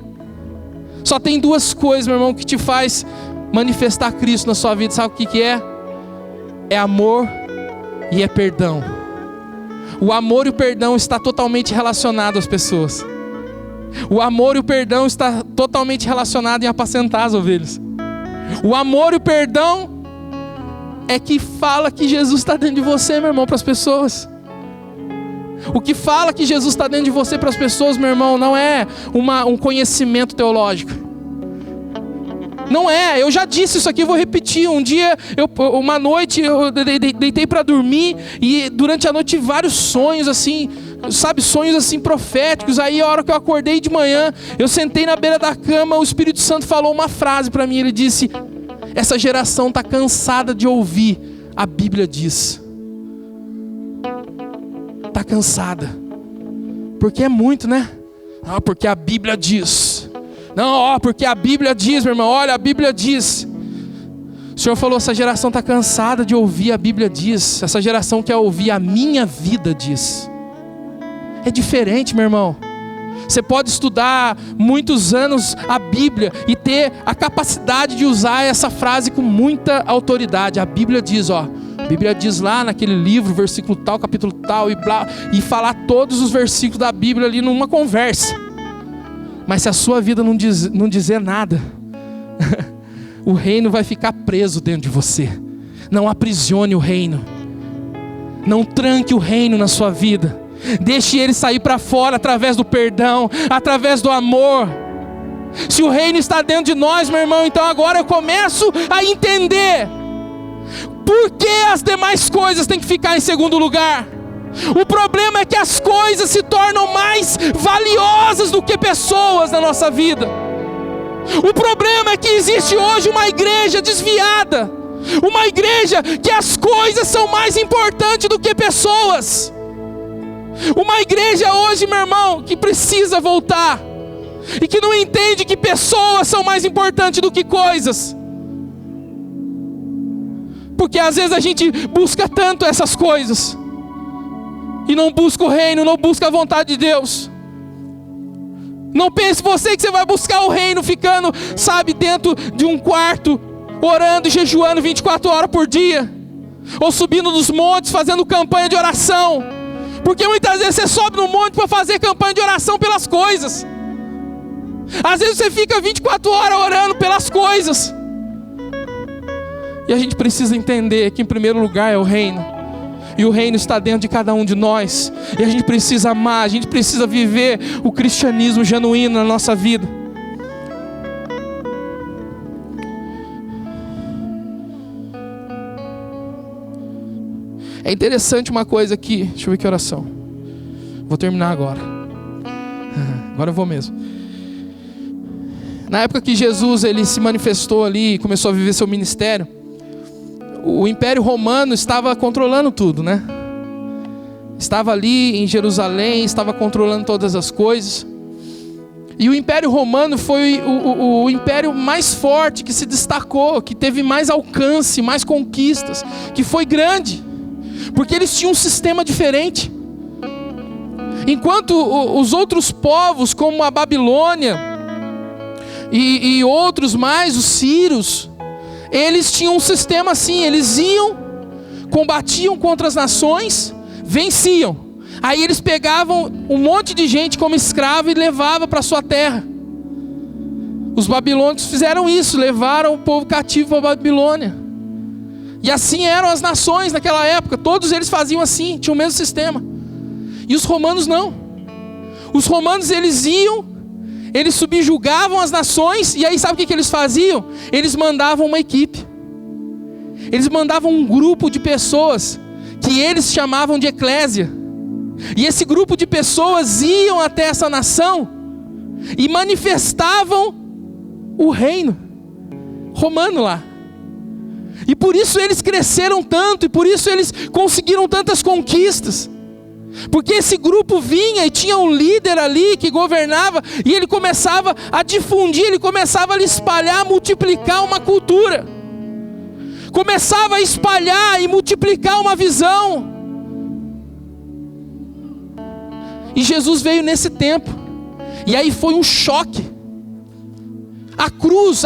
S1: Só tem 2 coisas, meu irmão, que te faz manifestar Cristo na sua vida. Sabe o que é? É amor e é perdão. O amor e o perdão está totalmente relacionado às pessoas. O amor e o perdão está totalmente relacionado em apacentar as ovelhas. O amor e o perdão é que fala que Jesus está dentro de você, meu irmão, para as pessoas. O que fala que Jesus está dentro de você para as pessoas, meu irmão, não é um conhecimento teológico. Não é, eu já disse isso aqui, vou repetir. Um dia, uma noite, eu deitei para dormir e durante a noite tive vários sonhos assim, sabe, sonhos assim proféticos. Aí a hora que eu acordei de manhã, eu sentei na beira da cama, o Espírito Santo falou uma frase para mim, ele disse: essa geração está cansada de ouvir, a Bíblia diz. Está cansada, porque é muito, né? Ah, porque a Bíblia diz. Não, porque a Bíblia diz, meu irmão, olha, a Bíblia diz. O Senhor falou, essa geração está cansada de ouvir a Bíblia diz. Essa geração quer ouvir a minha vida diz. É diferente, meu irmão. Você pode estudar muitos anos a Bíblia e ter a capacidade de usar essa frase com muita autoridade. A Bíblia diz, ó. A Bíblia diz lá naquele livro, versículo tal, capítulo tal, e falar todos os versículos da Bíblia ali numa conversa. Mas se a sua vida não dizer nada, o reino vai ficar preso dentro de você. Não aprisione o reino. Não tranque o reino na sua vida. Deixe ele sair para fora através do perdão, através do amor. Se o reino está dentro de nós, meu irmão, então agora eu começo a entender por que as demais coisas têm que ficar em segundo lugar. O problema é que as coisas se tornam mais valiosas do que pessoas na nossa vida. O problema é que existe hoje uma igreja desviada, uma igreja que as coisas são mais importantes do que pessoas. Uma igreja hoje, meu irmão, que precisa voltar e que não entende que pessoas são mais importantes do que coisas. Porque às vezes a gente busca tanto essas coisas e não busca o reino, não busca a vontade de Deus. Não pense você que você vai buscar o reino ficando, sabe, dentro de um quarto, orando e jejuando 24 horas por dia, ou subindo nos montes fazendo campanha de oração. Porque muitas vezes você sobe no monte para fazer campanha de oração pelas coisas. Às vezes você fica 24 horas orando pelas coisas. E a gente precisa entender que em primeiro lugar é o reino. E o reino está dentro de cada um de nós. E a gente precisa amar, a gente precisa viver o cristianismo genuíno na nossa vida. É interessante uma coisa aqui. Deixa eu ver que oração. Vou terminar agora. Agora eu vou mesmo. Na época que Jesus ele se manifestou ali e começou a viver seu ministério, o Império Romano estava controlando tudo, né? Estava ali em Jerusalém, estava controlando todas as coisas. E o Império Romano foi o império mais forte, que se destacou, que teve mais alcance, mais conquistas, que foi grande, porque eles tinham um sistema diferente. Enquanto os outros povos, como a Babilônia e outros mais, os sírios, eles tinham um sistema assim, eles iam, combatiam contra as nações, venciam. Aí eles pegavam um monte de gente como escravo e levavam para sua terra. Os babilônicos fizeram isso, levaram o povo cativo para a Babilônia. E assim eram as nações naquela época, todos eles faziam assim, tinham o mesmo sistema. E os romanos não. Os romanos eles iam, eles subjugavam as nações, e aí sabe o que eles faziam? Eles mandavam uma equipe. Eles mandavam um grupo de pessoas, que eles chamavam de eclésia. E esse grupo de pessoas iam até essa nação, e manifestavam o reino romano lá. E por isso eles cresceram tanto, e por isso eles conseguiram tantas conquistas. Porque esse grupo vinha e tinha um líder ali que governava, e ele começava a difundir, ele começava a espalhar, multiplicar uma cultura, começava a espalhar e multiplicar uma visão. E Jesus veio nesse tempo, e aí foi um choque. A cruz,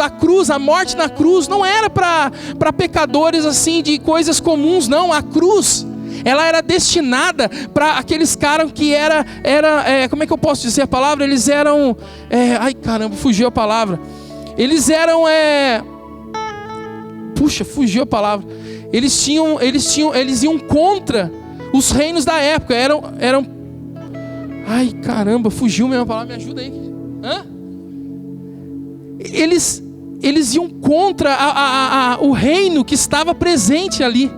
S1: a morte na cruz não era para pecadores assim de coisas comuns, não. A cruz ela era destinada para aqueles caras que como é que eu posso dizer a palavra? Eles eram, ai caramba, fugiu a palavra. Eles eram, fugiu a palavra. Eles iam contra os reinos da época. Eram, ai caramba, fugiu mesmo a palavra, me ajuda aí. Eles iam contra o reino que estava presente ali.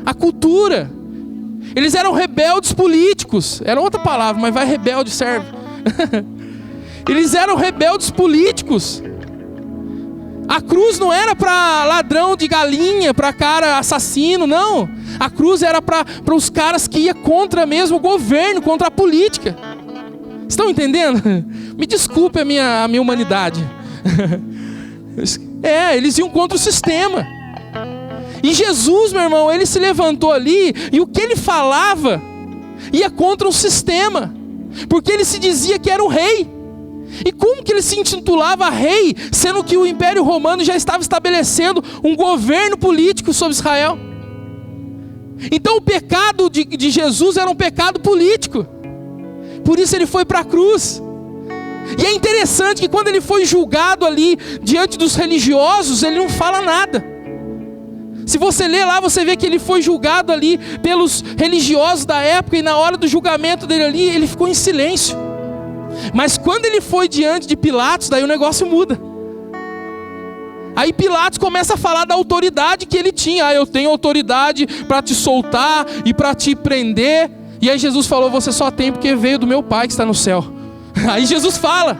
S1: A cultura. Eles eram rebeldes políticos. Era outra palavra, mas vai, rebelde serve. Eles eram rebeldes políticos. A cruz não era para ladrão de galinha, para cara assassino, não. A cruz era para os caras que iam contra mesmo o governo, contra a política. Estão entendendo? Me desculpe a minha humanidade. Eles iam contra o sistema. E Jesus, meu irmão, ele se levantou ali, e o que ele falava ia contra o sistema, porque ele se dizia que era o rei. E como que ele se intitulava rei, sendo que o Império Romano já estava estabelecendo um governo político sobre Israel? Então o pecado de Jesus era um pecado político. Por isso ele foi para a cruz. E é interessante que quando ele foi julgado ali diante dos religiosos, ele não fala nada. Se você ler lá, você vê que ele foi julgado ali pelos religiosos da época, e na hora do julgamento dele ali, ele ficou em silêncio. Mas quando ele foi diante de Pilatos, daí o negócio muda. Aí Pilatos começa a falar da autoridade que ele tinha. Eu tenho autoridade para te soltar e para te prender. E aí Jesus falou, você só tem porque veio do meu Pai que está no céu. Aí Jesus fala.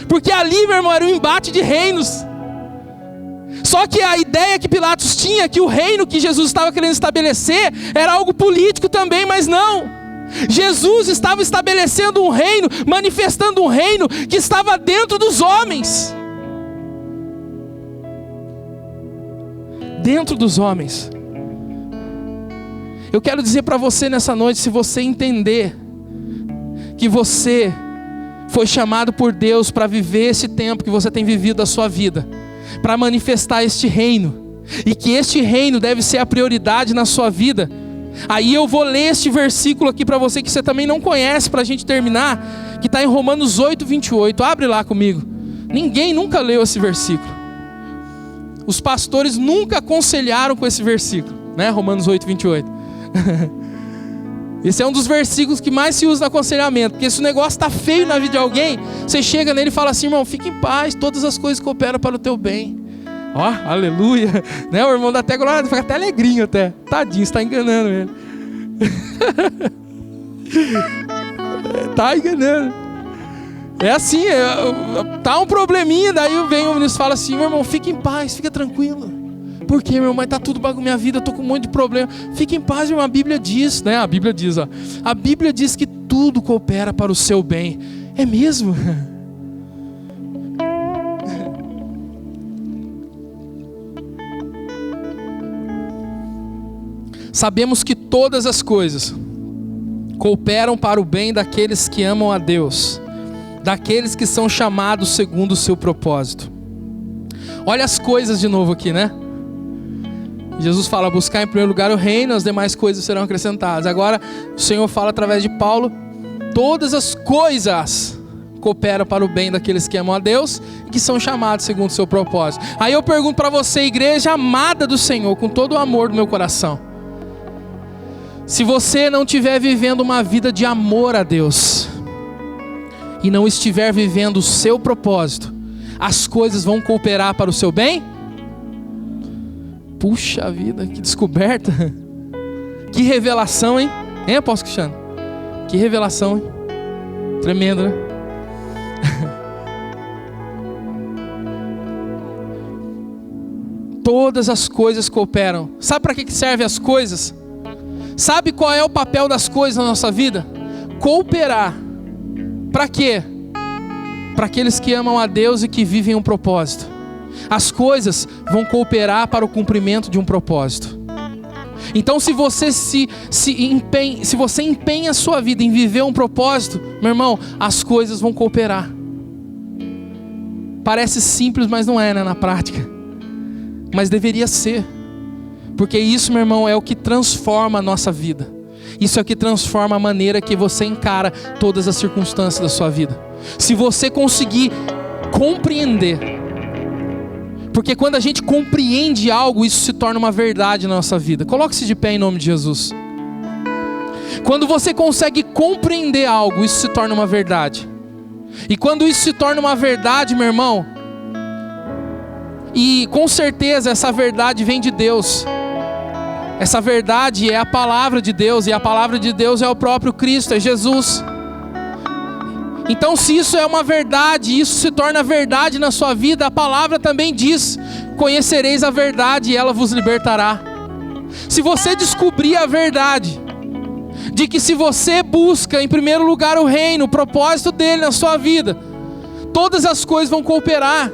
S1: Porque ali, meu irmão, era um embate de reinos. Só que a ideia que Pilatos tinha, que o reino que Jesus estava querendo estabelecer, era algo político também, mas não. Jesus estava estabelecendo um reino, manifestando um reino que estava dentro dos homens. Dentro dos homens. Eu quero dizer para você nessa noite, se você entender que você foi chamado por Deus para viver esse tempo que você tem vivido da sua vida, para manifestar este reino, e que este reino deve ser a prioridade na sua vida, aí eu vou ler este versículo aqui para você, que você também não conhece, para a gente terminar, que está em Romanos 8:28, abre lá comigo. Ninguém nunca leu esse versículo, os pastores nunca aconselharam com esse versículo, né? Romanos 8:28. Esse é um dos versículos que mais se usa no aconselhamento, porque se o negócio está feio na vida de alguém, você chega nele e fala assim, irmão, fique em paz, todas as coisas cooperam para o teu bem. Ó, aleluia, né? O irmão dá até glória, fica até alegrinho até. Tadinho, você está enganando ele. Tá enganando. É assim, tá um probleminha, daí vem o ministro e fala assim, meu irmão, fique em paz, fica tranquilo. Por quê, meu irmão? Tá tudo bagunçado, minha vida, eu tô com um monte de problema. Fique em paz, irmão, a Bíblia diz, né? A Bíblia diz, ó. A Bíblia diz que tudo coopera para o seu bem. É mesmo? Sabemos que todas as coisas cooperam para o bem daqueles que amam a Deus, daqueles que são chamados segundo o seu propósito. Olha as coisas de novo aqui, né? Jesus fala, buscar em primeiro lugar o reino, as demais coisas serão acrescentadas. Agora o Senhor fala através de Paulo, todas as coisas cooperam para o bem daqueles que amam a Deus e que são chamados segundo o seu propósito. Aí eu pergunto para você, igreja amada do Senhor, com todo o amor do meu coração, se você não estiver vivendo uma vida de amor a Deus e não estiver vivendo o seu propósito, as coisas vão cooperar para o seu bem? Puxa vida, que descoberta. Que revelação, hein? Hein, apóstolo Cristiano? Que revelação, hein? Tremendo, né? Todas as coisas cooperam. Sabe para que servem as coisas? Sabe qual é o papel das coisas na nossa vida? Cooperar. Para quê? Para aqueles que amam a Deus e que vivem um propósito. As coisas vão cooperar para o cumprimento de um propósito. Então se você se empenha a sua vida em viver um propósito, meu irmão, as coisas vão cooperar. Parece simples, mas não é, né, na prática. Mas deveria ser. Porque isso, meu irmão, é o que transforma a nossa vida. Isso é o que transforma a maneira que você encara todas as circunstâncias da sua vida. Se você conseguir compreender. Porque quando a gente compreende algo, isso se torna uma verdade na nossa vida. Coloque-se de pé em nome de Jesus. Quando você consegue compreender algo, isso se torna uma verdade. E quando isso se torna uma verdade, meu irmão, e com certeza essa verdade vem de Deus. Essa verdade é a palavra de Deus, e a palavra de Deus é o próprio Cristo, é Jesus. Então, se isso é uma verdade, isso se torna verdade na sua vida, a palavra também diz: conhecereis a verdade e ela vos libertará. Se você descobrir a verdade, de que se você busca em primeiro lugar o reino, o propósito dele na sua vida, todas as coisas vão cooperar.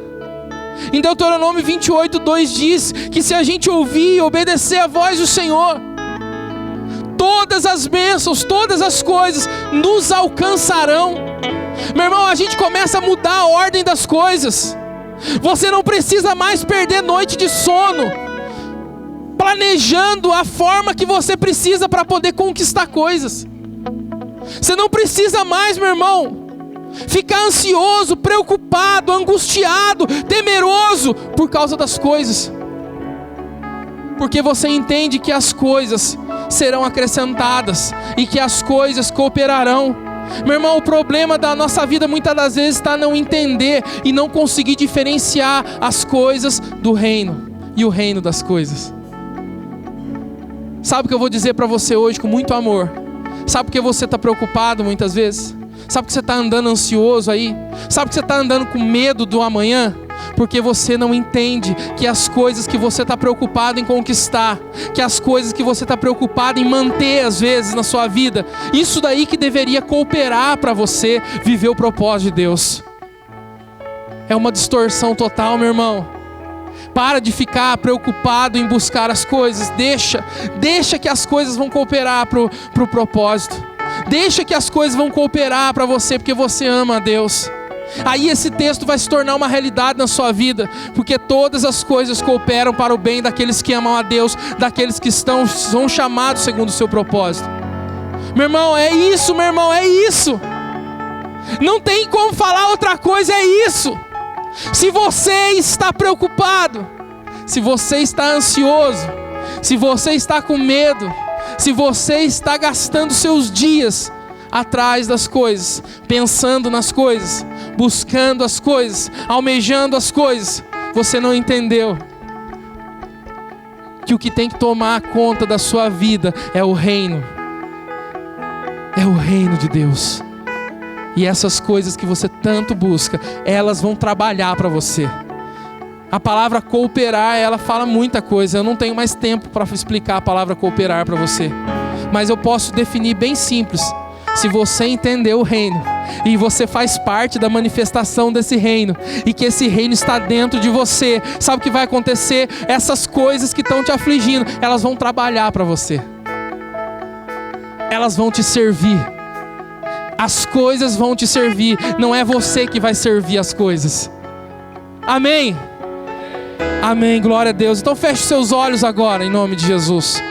S1: Em Deuteronômio 28:2 diz que se a gente ouvir e obedecer a voz do Senhor, todas as bênçãos, todas as coisas nos alcançarão. Meu irmão, a gente começa a mudar a ordem das coisas. Você não precisa mais perder noite de sono planejando a forma que você precisa para poder conquistar coisas. Você não precisa mais, meu irmão, ficar ansioso, preocupado, angustiado, temeroso por causa das coisas. Porque você entende que as coisas serão acrescentadas e que as coisas cooperarão. Meu irmão, o problema da nossa vida muitas das vezes está não entender e não conseguir diferenciar as coisas do reino e o reino das coisas. Sabe o que eu vou dizer para você hoje com muito amor? Sabe por que você está preocupado muitas vezes? Sabe que você está andando ansioso aí? Sabe que você está andando com medo do amanhã? Porque você não entende que as coisas que você está preocupado em conquistar, que as coisas que você está preocupado em manter às vezes na sua vida, isso daí que deveria cooperar para você viver o propósito de Deus. É uma distorção total, meu irmão. Para de ficar preocupado em buscar as coisas. Deixa que as coisas vão cooperar para o propósito. Deixa que as coisas vão cooperar para você, porque você ama a Deus. Aí esse texto vai se tornar uma realidade na sua vida, porque todas as coisas cooperam para o bem daqueles que amam a Deus, daqueles que são chamados segundo o seu propósito. Meu irmão, é isso, meu irmão, é isso. Não tem como falar outra coisa, é isso. Se você está preocupado, se você está ansioso, se você está com medo, se você está gastando seus dias atrás das coisas, pensando nas coisas, buscando as coisas, almejando as coisas, você não entendeu que o que tem que tomar conta da sua vida é o reino. É o reino de Deus. E essas coisas que você tanto busca, elas vão trabalhar para você. A palavra cooperar, ela fala muita coisa. Eu não tenho mais tempo para explicar a palavra cooperar para você. Mas eu posso definir bem simples. Se você entender o reino, e você faz parte da manifestação desse reino, e que esse reino está dentro de você, sabe o que vai acontecer? Essas coisas que estão te afligindo, elas vão trabalhar para você. Elas vão te servir. As coisas vão te servir. Não é você que vai servir as coisas. Amém? Amém, glória a Deus. Então feche seus olhos agora, em nome de Jesus.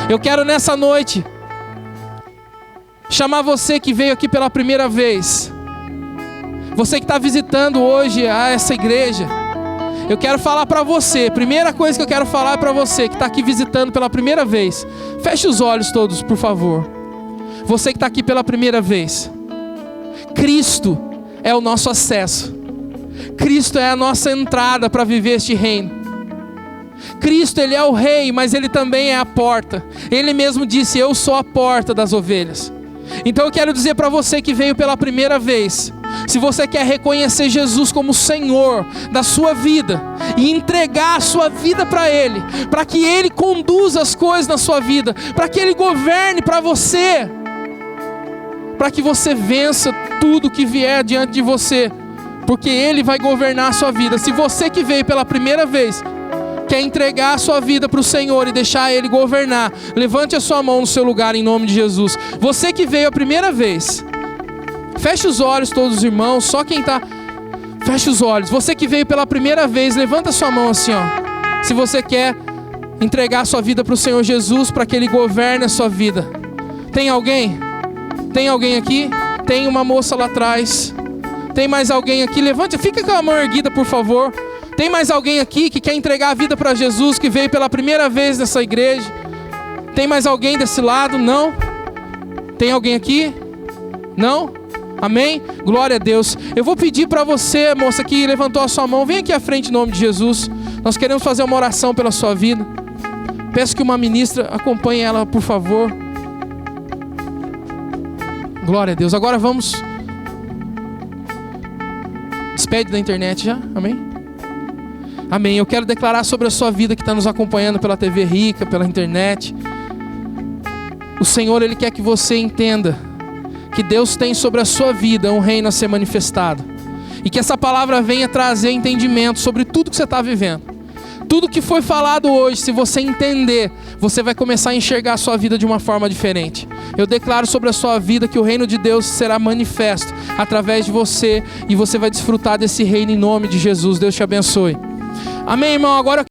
S1: Eu quero nessa noite chamar você que veio aqui pela primeira vez, você que está visitando hoje essa igreja. Eu quero falar para você, primeira coisa que eu quero falar para você que está aqui visitando pela primeira vez. Feche os olhos todos, por favor. Você que está aqui pela primeira vez, Cristo é o nosso acesso. Cristo é a nossa entrada para viver este reino. Cristo, Ele é o rei, mas Ele também é a porta. Ele mesmo disse: eu sou a porta das ovelhas. Então eu quero dizer para você que veio pela primeira vez, se você quer reconhecer Jesus como Senhor da sua vida e entregar a sua vida para Ele, para que Ele conduza as coisas na sua vida, para que Ele governe para você, para que você vença tudo que vier diante de você, porque Ele vai governar a sua vida. Se você que veio pela primeira vez quer entregar a sua vida para o Senhor e deixar Ele governar, levante a sua mão no seu lugar em nome de Jesus. Você que veio a primeira vez, feche os olhos todos os irmãos, só quem está, feche os olhos. Você que veio pela primeira vez, levanta a sua mão assim, ó. Se você quer entregar a sua vida para o Senhor Jesus, para que Ele governe a sua vida? Tem alguém? Tem alguém aqui? Tem uma moça lá atrás. Tem mais alguém aqui? Levante, fica com a mão erguida, por favor. Tem mais alguém aqui que quer entregar a vida para Jesus, que veio pela primeira vez nessa igreja? Tem mais alguém desse lado? Não? Tem alguém aqui? Não? Amém? Glória a Deus. Eu vou pedir para você, moça, que levantou a sua mão, vem aqui à frente em nome de Jesus. Nós queremos fazer uma oração pela sua vida. Peço que uma ministra acompanhe ela, por favor. Glória a Deus. Agora vamos... Despede da internet já, amém? Amém. Eu quero declarar sobre a sua vida que está nos acompanhando pela TV Rica, pela internet. O Senhor, Ele quer que você entenda que Deus tem sobre a sua vida um reino a ser manifestado. E que essa palavra venha trazer entendimento sobre tudo que você está vivendo. Tudo que foi falado hoje, se você entender, você vai começar a enxergar a sua vida de uma forma diferente. Eu declaro sobre a sua vida que o reino de Deus será manifesto através de você, e você vai desfrutar desse reino em nome de Jesus. Deus te abençoe. Amém, irmão? Agora